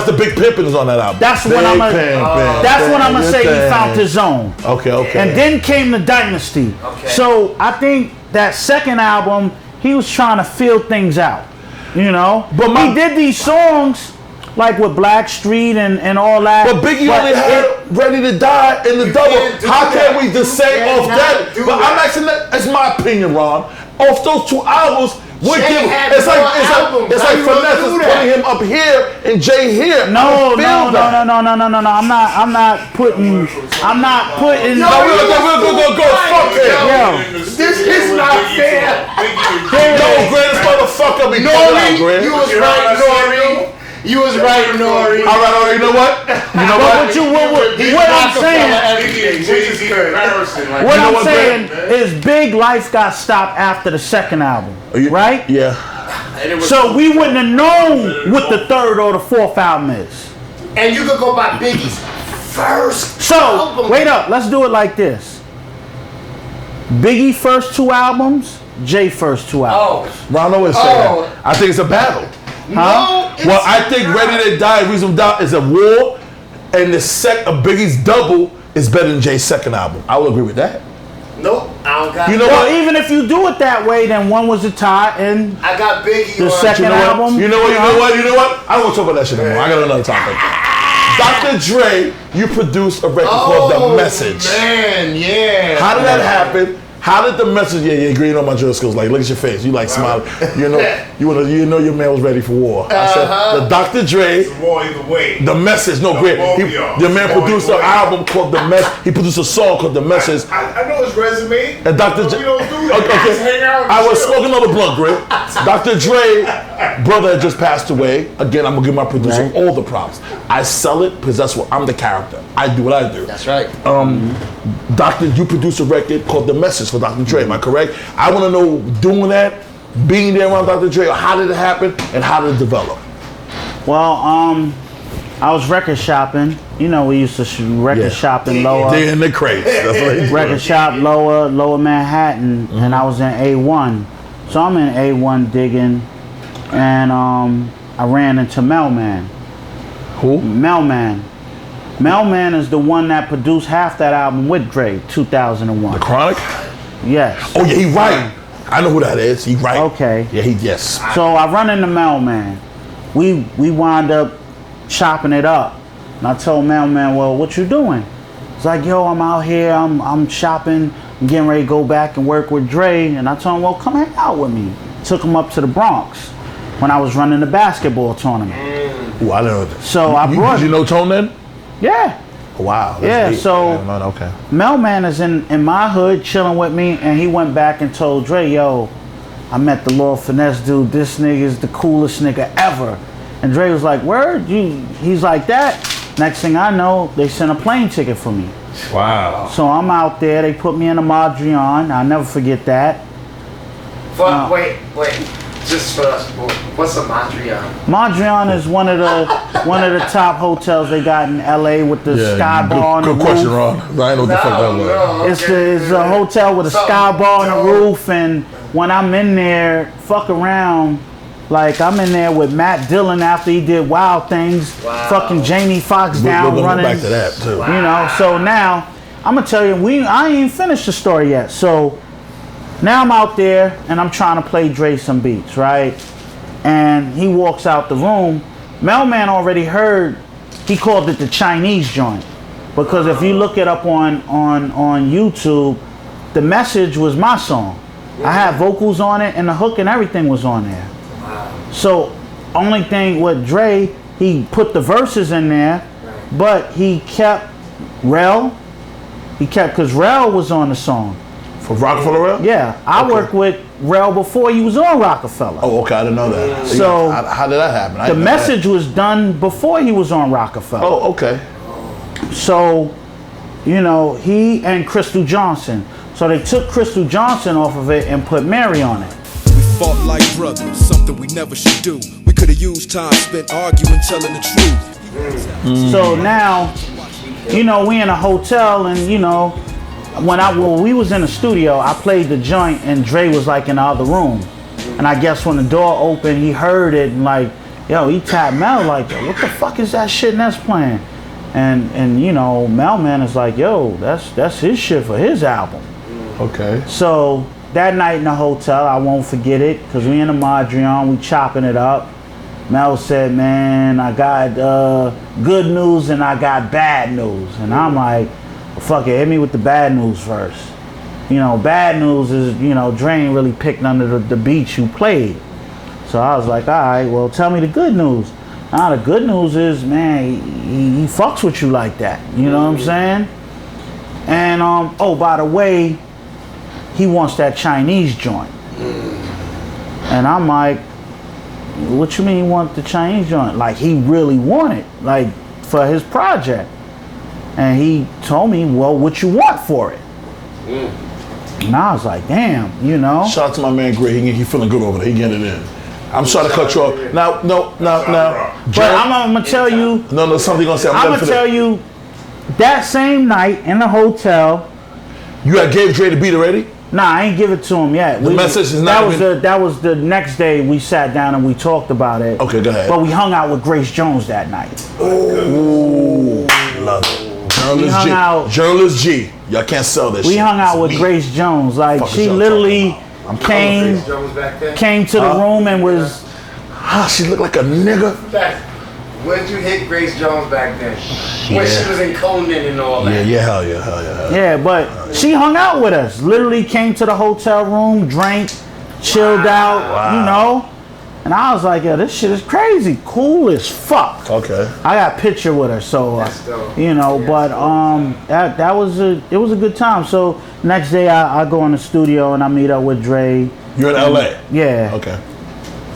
the Big Pimpin' is on that album. That's when I'm gonna say he found his zone. Okay. And then came the Dynasty. Okay. So I think that second album, he was trying to feel things out. You know? But he did these songs like with Blackstreet and all that. But Biggie only had Ready to Die in the double. How can we just say off that? But I'm actually, that's my opinion, Ron. Off those two albums, it's like Finesse is putting him up here and Jay here. No. I'm not putting. No, we'll go. Fuck it. Yo, this is not fair. No, greatest motherfucker. Nori, you was right, Nori. You was right, Nori. All right, you know what? What I'm saying is Big Life got stopped after the second album, right? Yeah. So we wouldn't have known what the third or the fourth album is. And you could go by Biggie's first album. Wait up, let's do it like this. Biggie first two albums, Jay first two albums. Ron always say that. I think it's a battle. Huh? Well, I think Ready to Die, Reasonable Doubt is a war, and the set of Biggie's double is better than Jay's second album. I will agree with that. Nope, I don't got. You know what? Even if you do it that way, then one was a tie, and I got Biggie. The second album. You know what? I don't want to talk about that shit anymore. I got another topic. Dr. Dre, you produced a record called The Message. Man, yeah. How did that happen? How did the Message? Yeah, you agreeing on my drill skills. Like, look at your face. You like smiling. You know your man was ready for war. I said the Dr. Dre. It's war either way. The Message, great. The man produced an album called The Message. He produced a song called The Message. I know his resume. And Dr. We don't do that. Okay. Just hang out. I was smoking another blunt, Grit. Dr. Dre, brother had just passed away. Again, I'm gonna give my producer all the props. I sell it because that's what I'm the character. I do what I do. That's right. You produced a record called The Message for Dr. Dre. Am I correct? I want to know, doing that, being there around Dr. Dre, how did it happen and how did it develop? Well, I was record shopping. You know, we used to record shop in Lower. They're in the crates. Record shop Lower Manhattan, and I was in A1. So I'm in A1 digging, and I ran into Melman. Who? Melman. Melman is the one that produced half that album with Dre, 2001. The Chronic? Yes. Oh yeah, he right. I know who that is. He right. Okay. Yeah, yes. So I run into Melman. We wind up chopping it up. And I told Melman, well, what you doing? It's like, yo, I'm out here, I'm shopping, I'm getting ready to go back and work with Dre. And I told him, well, come hang out with me. Took him up to the Bronx. when I was running the basketball tournament. Ooh, I know. So I brought. Did you know Tone then? Yeah. Wow. Yeah. Deep. So okay. Melman is in my hood chilling with me, and he went back and told Dre, "Yo, I met the Lord Finesse dude. This nigga is the coolest nigga ever." And Dre was like, "Word?" He's like that. Next thing I know, they sent a plane ticket for me. Wow. So I'm out there. They put me in a Madrion. I'll never forget that. Wait. Just for us, what's a Madrion? Madrion is one of the top hotels they got in LA with the sky bar on the roof. Good question, Ron. I know what the fuck that was. It's a hotel with a sky bar on the roof, and when I'm in there, fuck around, like I'm in there with Matt Dillon after he did Wild Things, fucking Jamie Foxx down we're running. Back to that too. You know, so now I'm gonna tell you, I ain't finished the story yet. So now I'm out there and I'm trying to play Dre some beats, right? And he walks out the room. Melman already heard. He called it the Chinese joint, because if you look it up on YouTube, the message was my song. I had vocals on it, and the hook and everything was on there. So only thing with Dre, he put the verses in there, but he kept Rel. Because Rel was on the song. For Rockefeller Rel? Yeah, I worked with Rel before he was on Rockefeller. Oh, okay, I didn't know that. So how did that happen? The message was done before he was on Rockefeller. Oh, okay. So, you know, he and Crystal Johnson. So they took Crystal Johnson off of it and put Mary on it. We fought like brothers, something we never should do. We could have used time spent arguing, telling the truth. So now, you know, we in a hotel, and you know, when we was in the studio, I played the joint and Dre was like in the other room. And I guess when the door opened, he heard it and like, yo, he tapped Mel like, what the fuck is that shit that's playing? And you know, Melman is like, yo, that's his shit for his album. Okay. So that night in the hotel, I won't forget it, because we in the Madrion, we chopping it up. Mel said, man, I got good news and I got bad news. And I'm like, well, fuck it, hit me with the bad news first. You know, bad news is, you know, Dre ain't really picked under the beats you played. So I was like, all right, well, tell me the good news. Now the good news is, man, he fucks with you like that. You know what I'm saying? And, oh, by the way, he wants that Chinese joint. And I'm like, what you mean you want the Chinese joint? Like, he really want it, like, for his project. And he told me, well, what you want for it? And I was like, damn, you know. Shout out to my man Gray. He feeling good over there. He getting it in. I'm sorry to cut you off. Now. But I'm gonna tell you. No, something you gonna say. I'm gonna tell you, that same night in the hotel. You had gave Dre the beat already? Nah, I ain't give it to him yet. The message is not that was the next day we sat down and we talked about it. Okay, go ahead. But we hung out with Grace Jones that night. Ooh, love it. Journalist G. Y'all can't sell this shit. We hung out with Grace Jones. Like, she literally came to the room and was... she looked like a nigga. Where'd you hit Grace Jones back then? When she was in Conan and all that. Yeah, hell yeah. Yeah, but she hung out with us. Literally came to the hotel room, drank, chilled out, you know. And I was like, yeah, this shit is crazy. Cool as fuck. Okay. I got a picture with her, so you know, but it was a good time. So next day I go in the studio and I meet up with Dre. You're in LA? Yeah. Okay.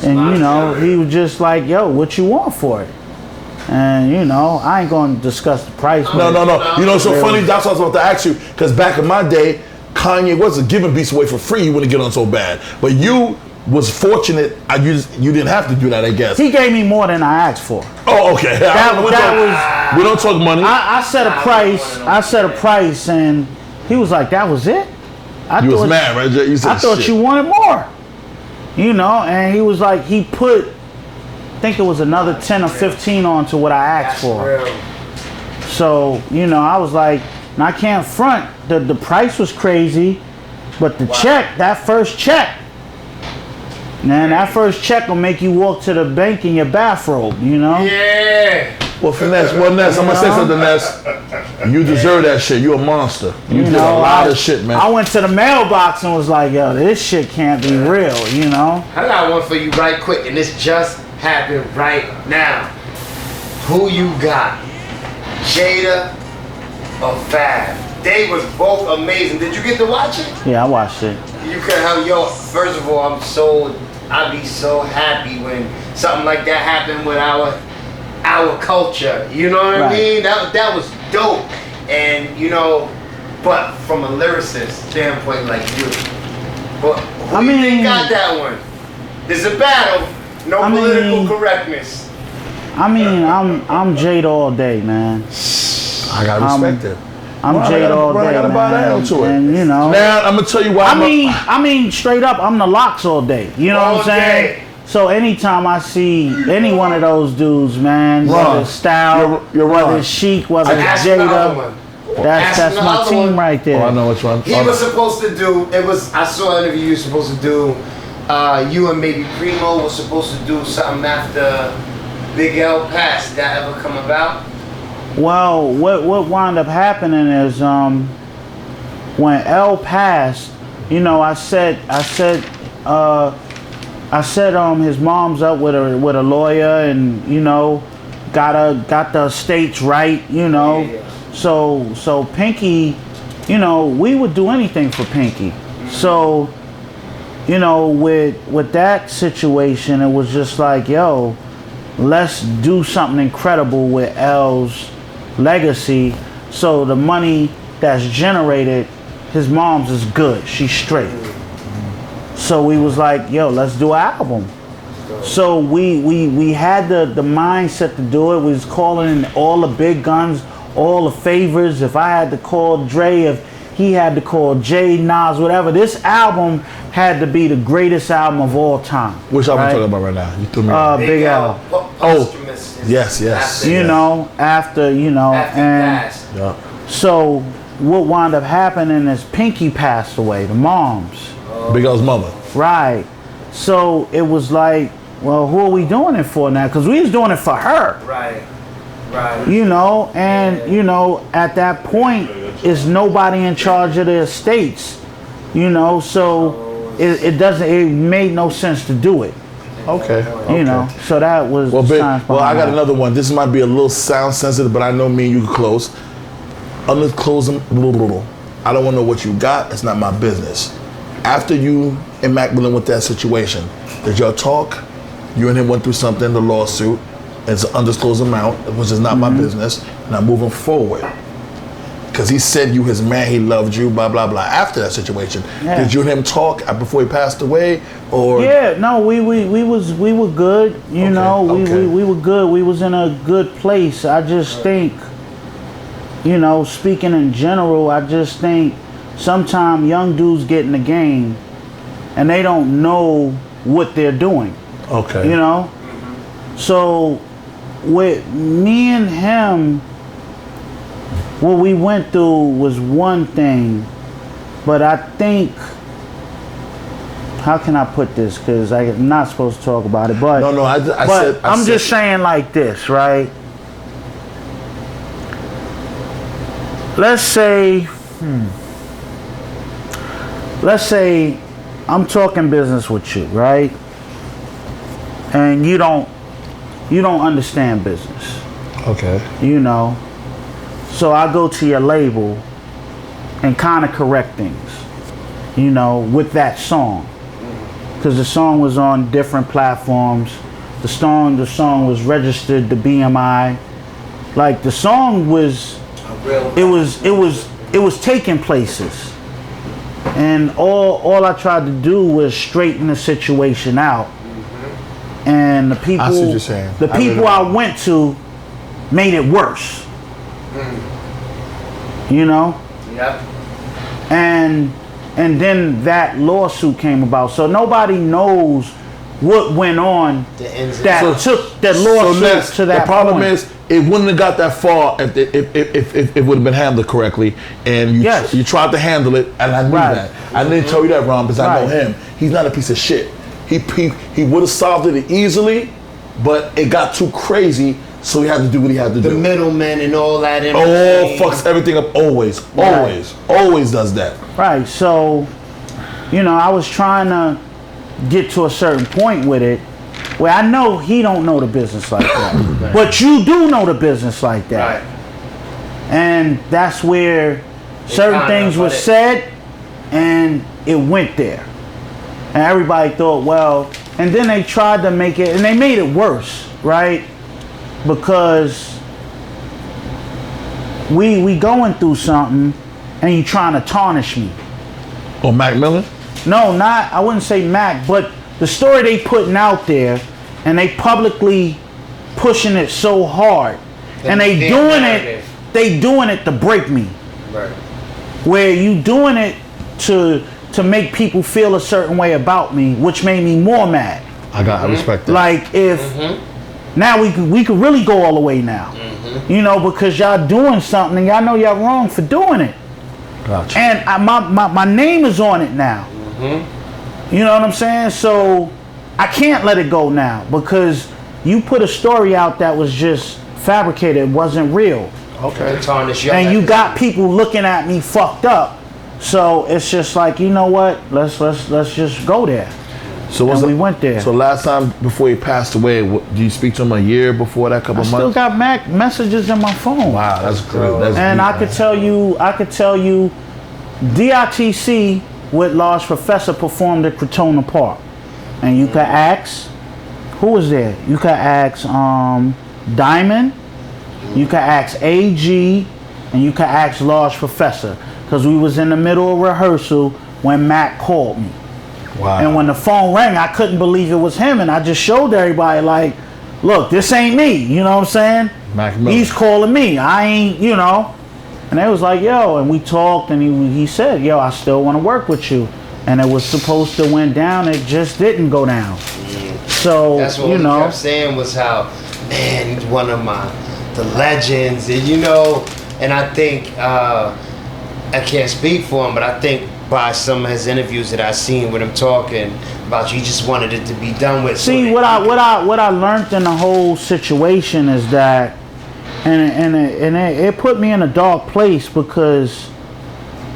And you know, he was just like, yo, what you want for it? And you know, I ain't gonna discuss the price. No. You know, it's so funny. That's what I was about to ask you. Because back in my day, Kanye wasn't giving beats away for free. You wouldn't get on so bad. But you was fortunate. You didn't have to do that, I guess. He gave me more than I asked for. Oh, okay. We don't talk money. I set a price, and he was like, "That was it." You was mad, right? You said, I thought you wanted more. You know, and he was like, he put, I think it was another 10 or 15 on to what I asked for. So, you know, I was like, and I can't front. The price was crazy, but the check, that first check, man, that first check will make you walk to the bank in your bathrobe, you know? Yeah. Well, Finesse, Ness, I'm gonna say something, Ness. You deserve that shit. You a monster. You did a lot of shit, man. I went to the mailbox and was like, yo, this shit can't be real, you know? I got one for you right quick, and this just happened right now. Who you got? Jada or Fab? They was both amazing. Did you get to watch it? Yeah, I watched it. You could have, yo, first of all, I'd be so happy when something like that happened with our culture. You know what I mean? That was dope. And, you know, but from a lyricist standpoint like you, but who you think got that one? There's a battle, no political correctness. I mean, I'm Jada all day, man. I gotta respect it. I'm Jada all day, man. And you know, now I'm gonna tell you why. I mean, straight up, I'm the Locks all day. You know what I'm saying? So anytime I see any one of those dudes, man, whether it's Style, whether it's Chic, whether it's Jada, that's my team right there. Oh, I know which one. He was supposed to do. I saw an interview. You were supposed to do. You and maybe Primo was supposed to do something after Bigl passed. Did that ever come about? Well, what wound up happening is when L passed, you know, I said his mom's up with a lawyer, and you know, got the estates right, you know. So Pinky, you know, we would do anything for Pinky. So, you know, with that situation, it was just like, yo, let's do something incredible with L's legacy. So the money that's generated, his mom's is good. She's straight. So we was like, yo, let's do an album. So we had the mindset to do it. We was calling in all the big guns, all the favors. If I had to call Dre, if he had to call Jay, Nas, whatever. This album had to be the greatest album of all time. Which album you talking about right now? You threw me Big L. Oh, yes. You know, after so what wound up happening is Pinky passed away, the mom's. Big L's mother. Right. So it was like, well, who are we doing it for now? Because we was doing it for her. Right. You know, and you know, at that point, is nobody in charge of the estates. You know, so it made no sense to do it. Okay. You know, so that was well, I got another one. This might be a little sound sensitive, but I know me and you can close. I'm gonna close them. I don't want to know what you got. It's not my business. After you and Macmillan with that situation, did y'all talk? You and him went through something, the lawsuit. It's an undisclosed amount, which is not my business. Now moving forward, because he said you his man, he loved you, blah blah blah. After that situation, did you and him talk before he passed away, or? Yeah, no, we were good. You know, we were good. We was in a good place. I just think, you know, speaking in general, I just think sometimes young dudes get in the game and they don't know what they're doing. Okay. You know, so with me and him, what we went through was one thing, but I think, how can I put this? Because I'm not supposed to talk about it, but I'm just saying like this, right? Let's say I'm talking business with you, right? And you don't understand business. Okay. You know. So I go to your label and kind of correct things, you know, with that song. Because the song was on different platforms. The song was registered to BMI. Like the song was, it was taking places. And all I tried to do was straighten the situation out. And the people, I see what you're saying. The people I went to made it worse. You know? Yep. And then that lawsuit came about. So nobody knows what went on that took that lawsuit to that The problem point. is, it wouldn't have got that far if it would have been handled correctly. And you tried to handle it, and I knew that. I didn't tell you that, Ron, because I know him. He's not a piece of shit. He would have solved it easily, but it got too crazy So he had to do what he had to do. The middlemen and all that. Oh, fucks everything up always. Always does that. Right. So, you know, I was trying to get to a certain point with it where I know he don't know the business like that. But you do know the business like that. Right. And that's where certain things were said and it went there. And everybody thought, well, and then they tried to make it, and they made it worse, right? Because we going through something and you trying to tarnish me. Oh, Mac Miller? No, not, I wouldn't say Mac, but the story they putting out there and they publicly pushing it so hard. And they doing it to break me. Right. Where you doing it to make people feel a certain way about me, which made me more mad. I respect that. Like if now we could really go all the way now. You know, because y'all doing something and y'all know y'all wrong for doing it. Gotcha. And my name is on it now. You know what I'm saying? So I can't let it go now because you put a story out that was just fabricated, it wasn't real. Okay. And you got people looking at me fucked up. So it's just like, you know what? Let's just go there. So we went there. So last time before he passed away, did you speak to him a year before that, couple months? I still got Mac messages in my phone. Wow, that's good. That's and deep, I could tell you, D.I.T.C. with Large Professor performed at Crotona Park, and you could ask, who was there? You could ask Diamond, you could ask AG, and you could ask Large Professor, because we was in the middle of rehearsal when Mac called me. Wow. And when the phone rang, I couldn't believe it was him, and I just showed everybody like, look, this ain't me, you know what I'm saying? Mac Miller. He's calling me, I ain't, you know. And they was like, yo, and we talked, and he said, yo, I still want to work with you. And it was supposed to went down, it just didn't go down. So, that's what you know, he kept saying was how, man, he's one of the legends, and you know, and I think, I can't speak for him, but I think by some of his interviews that I've seen with him talking about, you just wanted it to be done with. See, so what I learned in the whole situation is that, and it put me in a dark place, because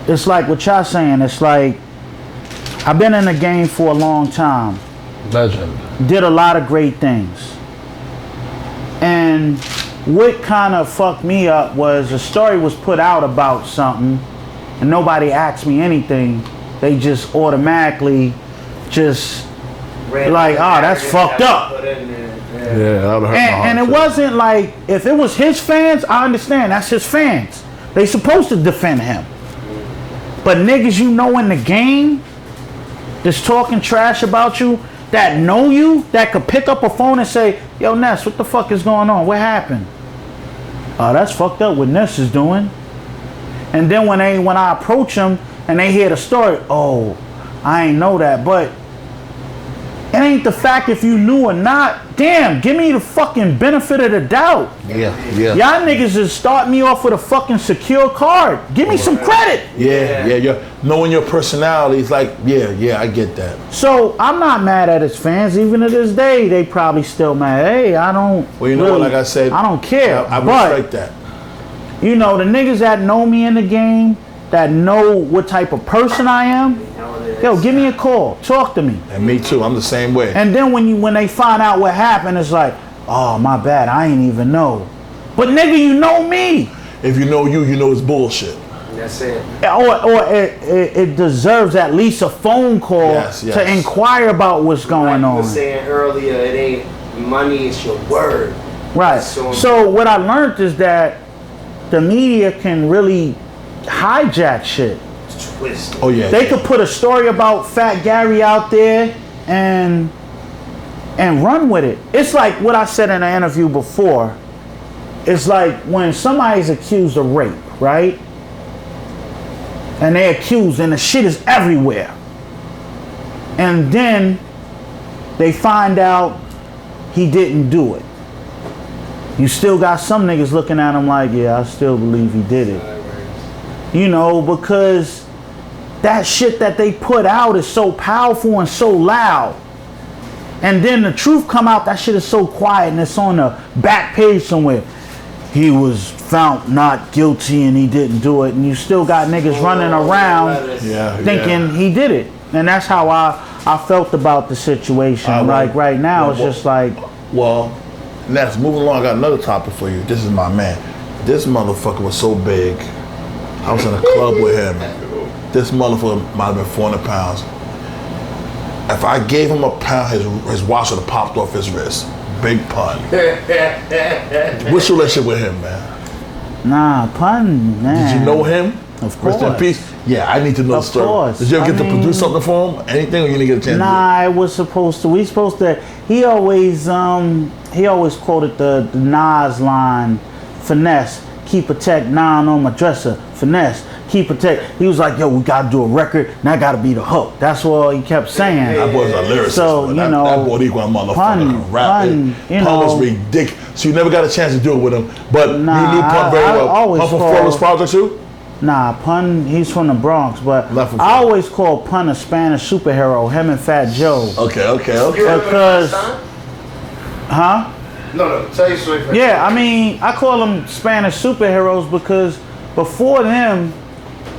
it's like what y'all saying. It's like I've been in the game for a long time. Legend. Did a lot of great things. And what kind of fucked me up was a story was put out about something and nobody asked me anything. They just automatically just like, oh, that's fucked up. Yeah, that would hurt my heart. And it wasn't like, if it was his fans, I understand, that's his fans. They supposed to defend him. But niggas you know in the game that's talking trash about you, that know you, that could pick up a phone and say, yo, Ness, what the fuck is going on? What happened? That's fucked up what Ness is doing. And then when I approach them and they hear the story, oh, I ain't know that. But it ain't the fact if you knew or not. Damn, give me the fucking benefit of the doubt. Yeah. Y'all niggas just start me off with a fucking secure card. Give me some credit. Yeah. Knowing your personality is like, yeah, I get that. So I'm not mad at his fans. Even to this day, they probably still mad. Hey, I don't. Well, you know what? Like I said, I don't care. I respect that. You know, the niggas that know me in the game, that know what type of person I am, yo, give me a call. Talk to me. And me too. I'm the same way. And then when they find out what happened, it's like, oh, my bad. I ain't even know. But nigga, you know me. If you know you know it's bullshit. That's it. Or it deserves at least a phone call to inquire about what's going on. Like you were saying earlier, it ain't money, it's your word. Right. So what I learned is that the media can really hijack shit. Twist. Oh yeah. They could put a story about Fat Gary out there and run with it. It's like what I said in an interview before. It's like when somebody's accused of rape, right? And they're accused and the shit is everywhere. And then they find out he didn't do it. You still got some niggas looking at him like, yeah, I still believe he did it. You know, because that shit that they put out is so powerful and so loud. And then the truth come out, that shit is so quiet and it's on the back page somewhere. He was found not guilty and he didn't do it. And you still got niggas running around thinking he did it. And that's how I felt about the situation. Like right now, it's just like. Well, next, moving along, I got another topic for you. This is my man. This motherfucker was so big. I was in a club with him. This motherfucker might have been 400 pounds. If I gave him a pound, his watch would have popped off his wrist. Big pun. What's your relationship with him, man? Nah, Pun, man. Did you know him? Of course. Rest in peace. Yeah, I need to know the story. Course. Did you ever get to produce something for him? Anything, or you didn't get a chance? Nah, I was supposed to. We supposed to. He always quoted the Nas line, Finesse, keep a tech 9 on my dresser. Finesse, keep a tech. He was like, yo, we gotta do a record, and I gotta be the hook. That's what he kept saying. That boy's a lyricist. So that Boricua motherfucker rapping. Pun was ridiculous. So you never got a chance to do it with him, but you knew Pun very well. Pun from Flawless Project too? Nah, Pun, he's from the Bronx, but I always call Pun a Spanish superhero, him and Fat Joe. Okay. Because, huh? No, tell your story first. Yeah, I mean, I call them Spanish superheroes because before them,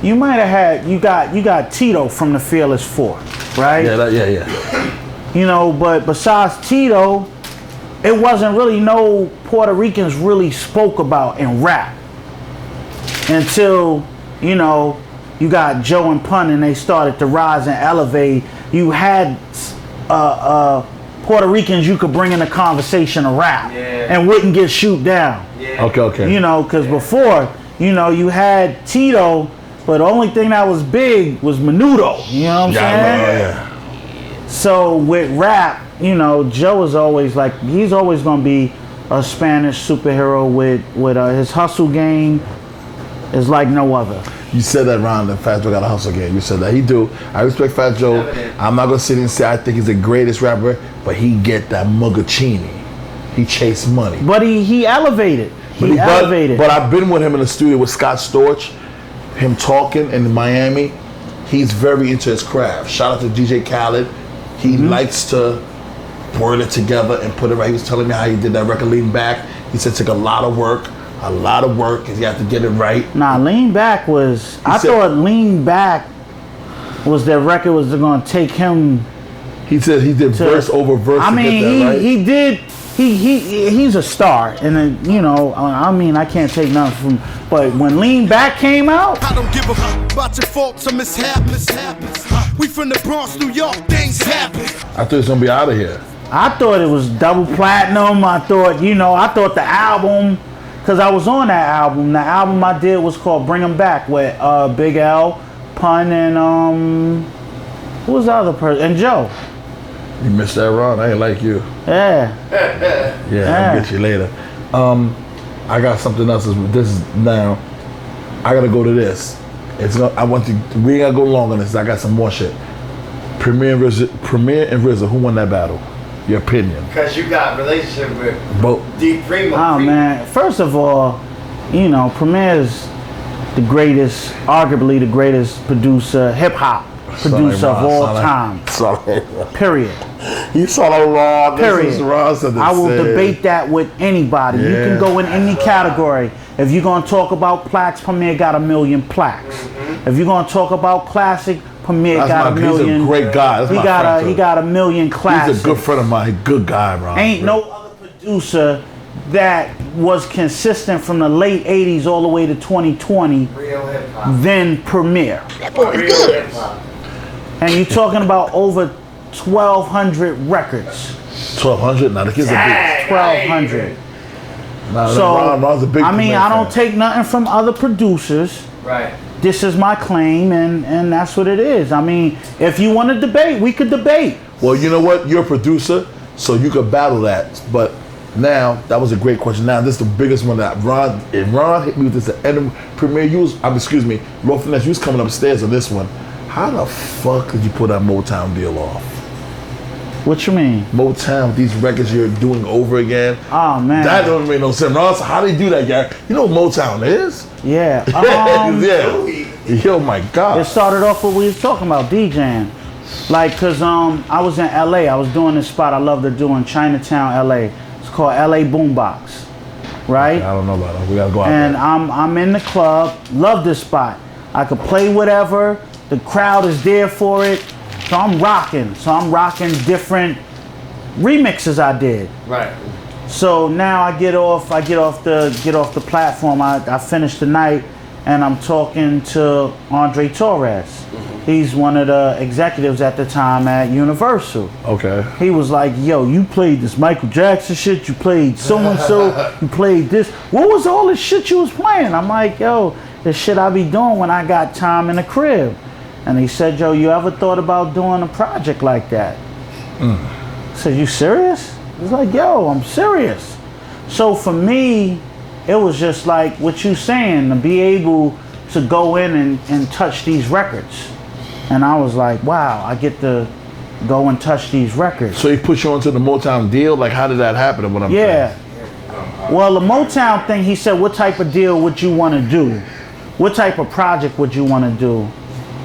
you might have had, you got Tito from the Fearless 4, right? Yeah. You know, but besides Tito, it wasn't really no Puerto Ricans really spoke about in rap. Until, you know, you got Joe and Pun and they started to rise and elevate. You had Puerto Ricans you could bring in a conversation to rap and wouldn't get shoot down. Okay. You know, because before, you know, you had Tito, but the only thing that was big was Menudo. You know what I'm saying? So with rap, you know, Joe is always like, he's always going to be a Spanish superhero with his hustle game. Is like no other. You said that, Ron, that Fat Joe got a hustle game. You said that. He do. I respect Fat Joe. I'm not going to sit and say I think he's the greatest rapper, but he get that Muggachini. He chased money. But he elevated. He elevated. But I've been with him in the studio with Scott Storch, him talking in Miami. He's very into his craft. Shout out to DJ Khaled. He likes to word it together and put it right. He was telling me how he did that record, Lean Back. He said it took a lot of work. Because you have to get it right. Nah, Lean Back was. I thought Lean Back was that record was going to take him. He said he did verse over verse. I mean, to get that right. he did. He's a star, and then, you know, I mean, I can't take nothing from. But when Lean Back came out, I don't give a fuck about your faults or mishaps. We from the Bronx, New York, things happen. I thought he was gonna be out of here. I thought it was double platinum. I thought the album. Because I was on that album. The album I did was called Bring 'Em Back with Big L, Pun, and who was the other person? And Joe. You missed that, Ron. I ain't like you. Yeah. I'll get you later. I got something else. This is now. I gotta go to this. We ain't gotta go long on this. I got some more shit. Premier and RZA, who won that battle? Your opinion. Because you got a relationship with both. Oh man, first of all, you know, Premier's the greatest, arguably the greatest producer, hip hop producer of all time. Period. You saw that wrong. Period. I will debate that with anybody. You can go in any category. If you're gonna talk about plaques, Premier got 1 million plaques. If you're gonna talk about classic, Premier got 1 million. He's a great guy. That's he got 1 million classics. He's a good friend of mine. Good guy, bro. Ain't no other producer that was consistent from the late 80s all the way to 2020 than Premier. That boy is good. And you're talking about over 1,200 records. 1,200? Now the kid's a big. 1,200. So, Ron's a big I don't take nothing from other producers. Right. This is my claim, and that's what it is. I mean, if you want to debate, we could debate. Well, you know what? You're a producer, so you could battle that. But now, that was a great question. Now, this is the biggest one that Ron hit me with this at the end of Premier. Raw Finesse, you was coming upstairs on this one. How the fuck did you pull that Motown deal off? What you mean? Motown, these records you're doing over again. Oh, man. That don't make no sense. Ron, how do you do that, guy? You know what Motown is? Yeah. Yeah. Yo, my God. It started off what we was talking about, DJing. Like, cause I was in LA. I was doing this spot I love to do in Chinatown, LA. It's called LA Boombox, right? Okay, I don't know about that. We gotta go out and there. I'm in the club. Love this spot. I could play whatever. The crowd is there for it. So I'm rocking. Different remixes I did. Right. So now I get off the platform. I finish the night, and I'm talking to Andre Torres. He's one of the executives at the time at Universal. Okay. He was like, yo, you played this Michael Jackson shit, you played so-and-so, you played this. What was all this shit you was playing? I'm like, yo, the shit I be doing when I got time in the crib. And he said, yo, you ever thought about doing a project like that? I said, you serious? He's like, yo, I'm serious. So for me, it was just like what you saying, to be able to go in and touch these records. And I was like, wow, I get to go and touch these records. So he put you onto the Motown deal? Like, how did that happen? What I'm saying? Well, the Motown thing, he said, what type of deal would you want to do? What type of project would you want to do?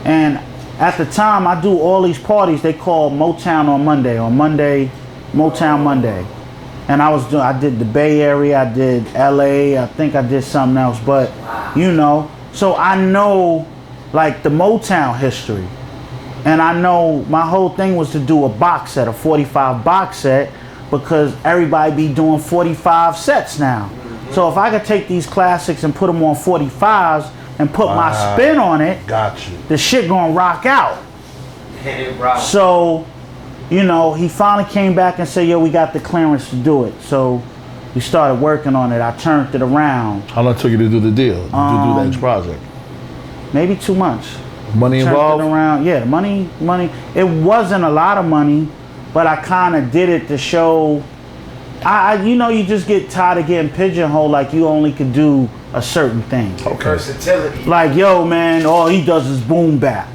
And at the time, I do all these parties they call Motown on Monday. On Monday, Motown Monday. And I did the Bay Area, I did LA, I think I did something else, but you know, so I know like the Motown history. And I know my whole thing was to do a box set, a 45 box set, because everybody be doing 45 sets now. So if I could take these classics and put them on 45s and put my spin on it, got you. The shit gonna rock out. So, you know, he finally came back and said, yo, we got the clearance to do it. So we started working on it. I turned it around. How long took you to do the deal, to do that project? Maybe 2 months. Money involved? Turned it around. Yeah, money. It wasn't a lot of money, but I kind of did it to show, you know, you just get tired of getting pigeonholed like you only could do a certain thing. Okay. Versatility. Like, yo, man, all he does is boom bap.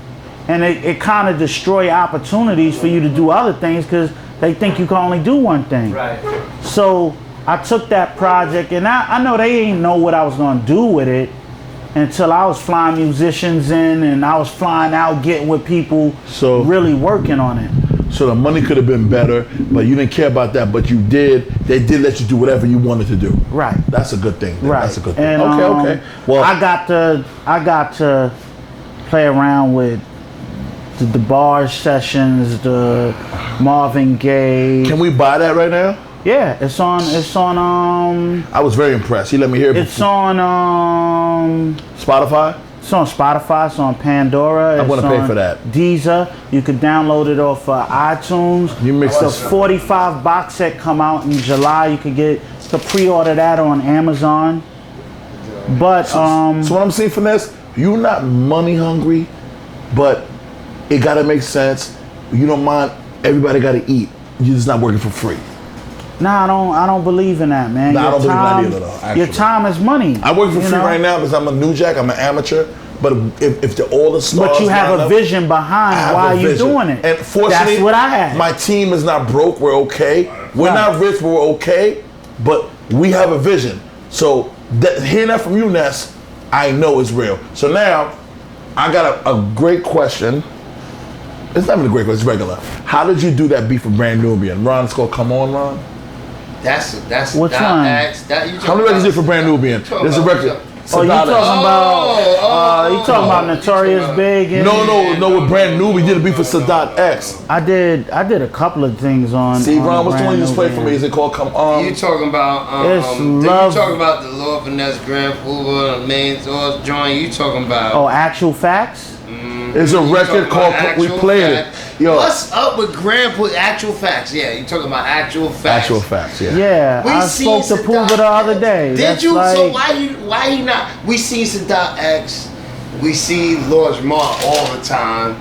And it kind of destroy opportunities for you to do other things because they think you can only do one thing. Right. So I took that project, and I know they ain't know what I was going to do with it until I was flying musicians in and I was flying out, getting with people, so really working on it. So the money could have been better, but you didn't care about that, but you did. They did let you do whatever you wanted to do. Right. That's a good thing. Right. That's a good thing. And, okay. Well, I got to play around with the Barge sessions, the Marvin Gaye. Can we buy that right now? Yeah, it's on I was very impressed. He let me hear it. It's on Spotify? It's on Spotify, it's on Pandora. I'm gonna pay for that. Deezer. You could download it off iTunes. You mix the this 45 box set come out in July. You could pre-order that on Amazon. But so what I'm saying, Finesse, you're not money hungry, but it gotta make sense. You don't mind, everybody gotta eat. You're just not working for free. Nah, I don't believe in that, man. Nah, I don't believe in that either, though, actually. Your time is money. I work for free right now because I'm a new jack, I'm an amateur. But if all the stars, but you have a vision behind why you're doing it. And fortunately, that's what I had. My team is not broke. We're okay. We're not rich, but we're okay. But we have a vision. So hearing that from you, Ness, I know it's real. So now I got a great question. It's not even a great question. It's regular. How did you do that beat for Brand Nubian? Ron, it's called "Come On, Ron." That's which one? How many records did for Brand Nubian? There's a record. Oh, you talking about? You talking about Notorious Big? No. With Brand Nubian, you did a beat for Sadat X. I did a couple of things on. See, Ron, what's the one you just played for me? Is it called "Come On"? You talking about? It's you love. talking about the Lord Finesse Grand Hoover, the main source joint? You talking about? Oh, Actual Facts. There's a record called "We Played It." Yo, what's up with Actual Facts? Yeah, you talking about Actual Facts? Actual Facts, yeah. Yeah, I spoke to Pooba the other day. Did you? So why you not? We see Sadat X, we see Lord Jamar all the time.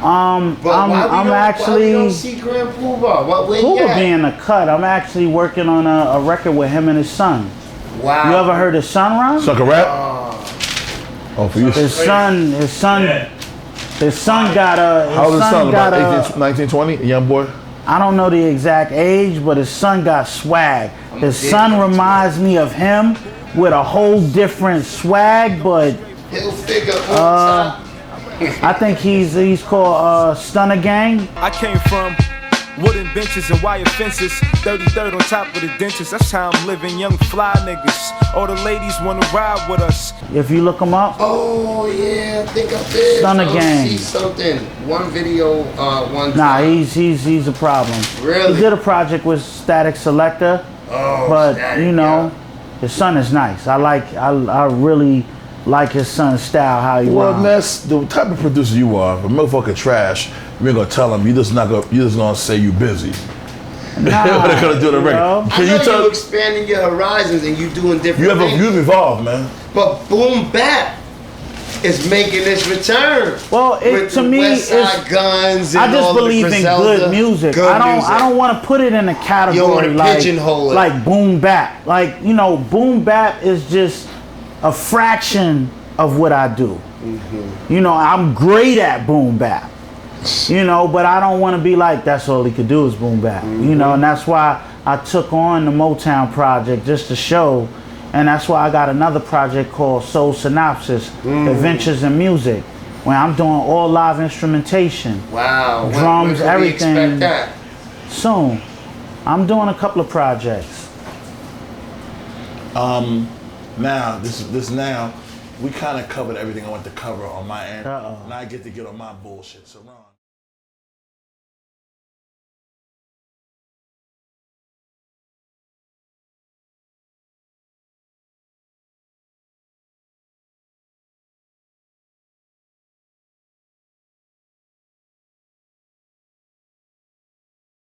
But why we don't see Grand Pooba? Pooba being a cut. I'm actually working on a record with him and his son. Wow. You ever heard of Sun Ron? Sucker Rap? Oh, for you. His son got a. How old is his son? About 18, 19, 20? A young boy? I don't know the exact age, but his son got swag. His son reminds me of him with a whole different swag, but he'll figure I think he's called Stunner Gang. I came from wooden benches and wire fences, 33rd on top of the dentist. That's how I'm living, young fly niggas. All the ladies wanna ride with us. If you look him up. Oh yeah, I think I did. Stunner Gang. See something. One video, one. Nah, he's a problem. Really? He did a project with Static Selector. Oh, but Static, you know, his son is nice. I really like his son's style, how he Well, rhymes. Ness, the type of producer you are, if a motherfucker trash, you ain't gonna tell him. You just gonna say you busy. Nah, what they gonna do the record? I know you expanding your horizons and you doing different things. You've evolved, man. But boom bap is making its return. Well, to me, West Side Guns. And I just all of the believe in Griselda. good music. Good music. I don't want to put it in a category You don't wanna pigeonhole it. like boom bap. Like, you know, boom bap is just a fraction of what I do. You know, I'm great at boom bap. You know, but I don't want to be like, that's all he could do is boom bap. You know, and that's why I took on the Motown project, just to show. And that's why I got another project called Soul Synopsis, Adventures in Music, where I'm doing all live instrumentation. Wow. Drums, when everything. We expect that? Soon. I'm doing a couple of projects. Now, we kind of covered everything I want to cover on my end. Now I get to get on my bullshit. So, Ron.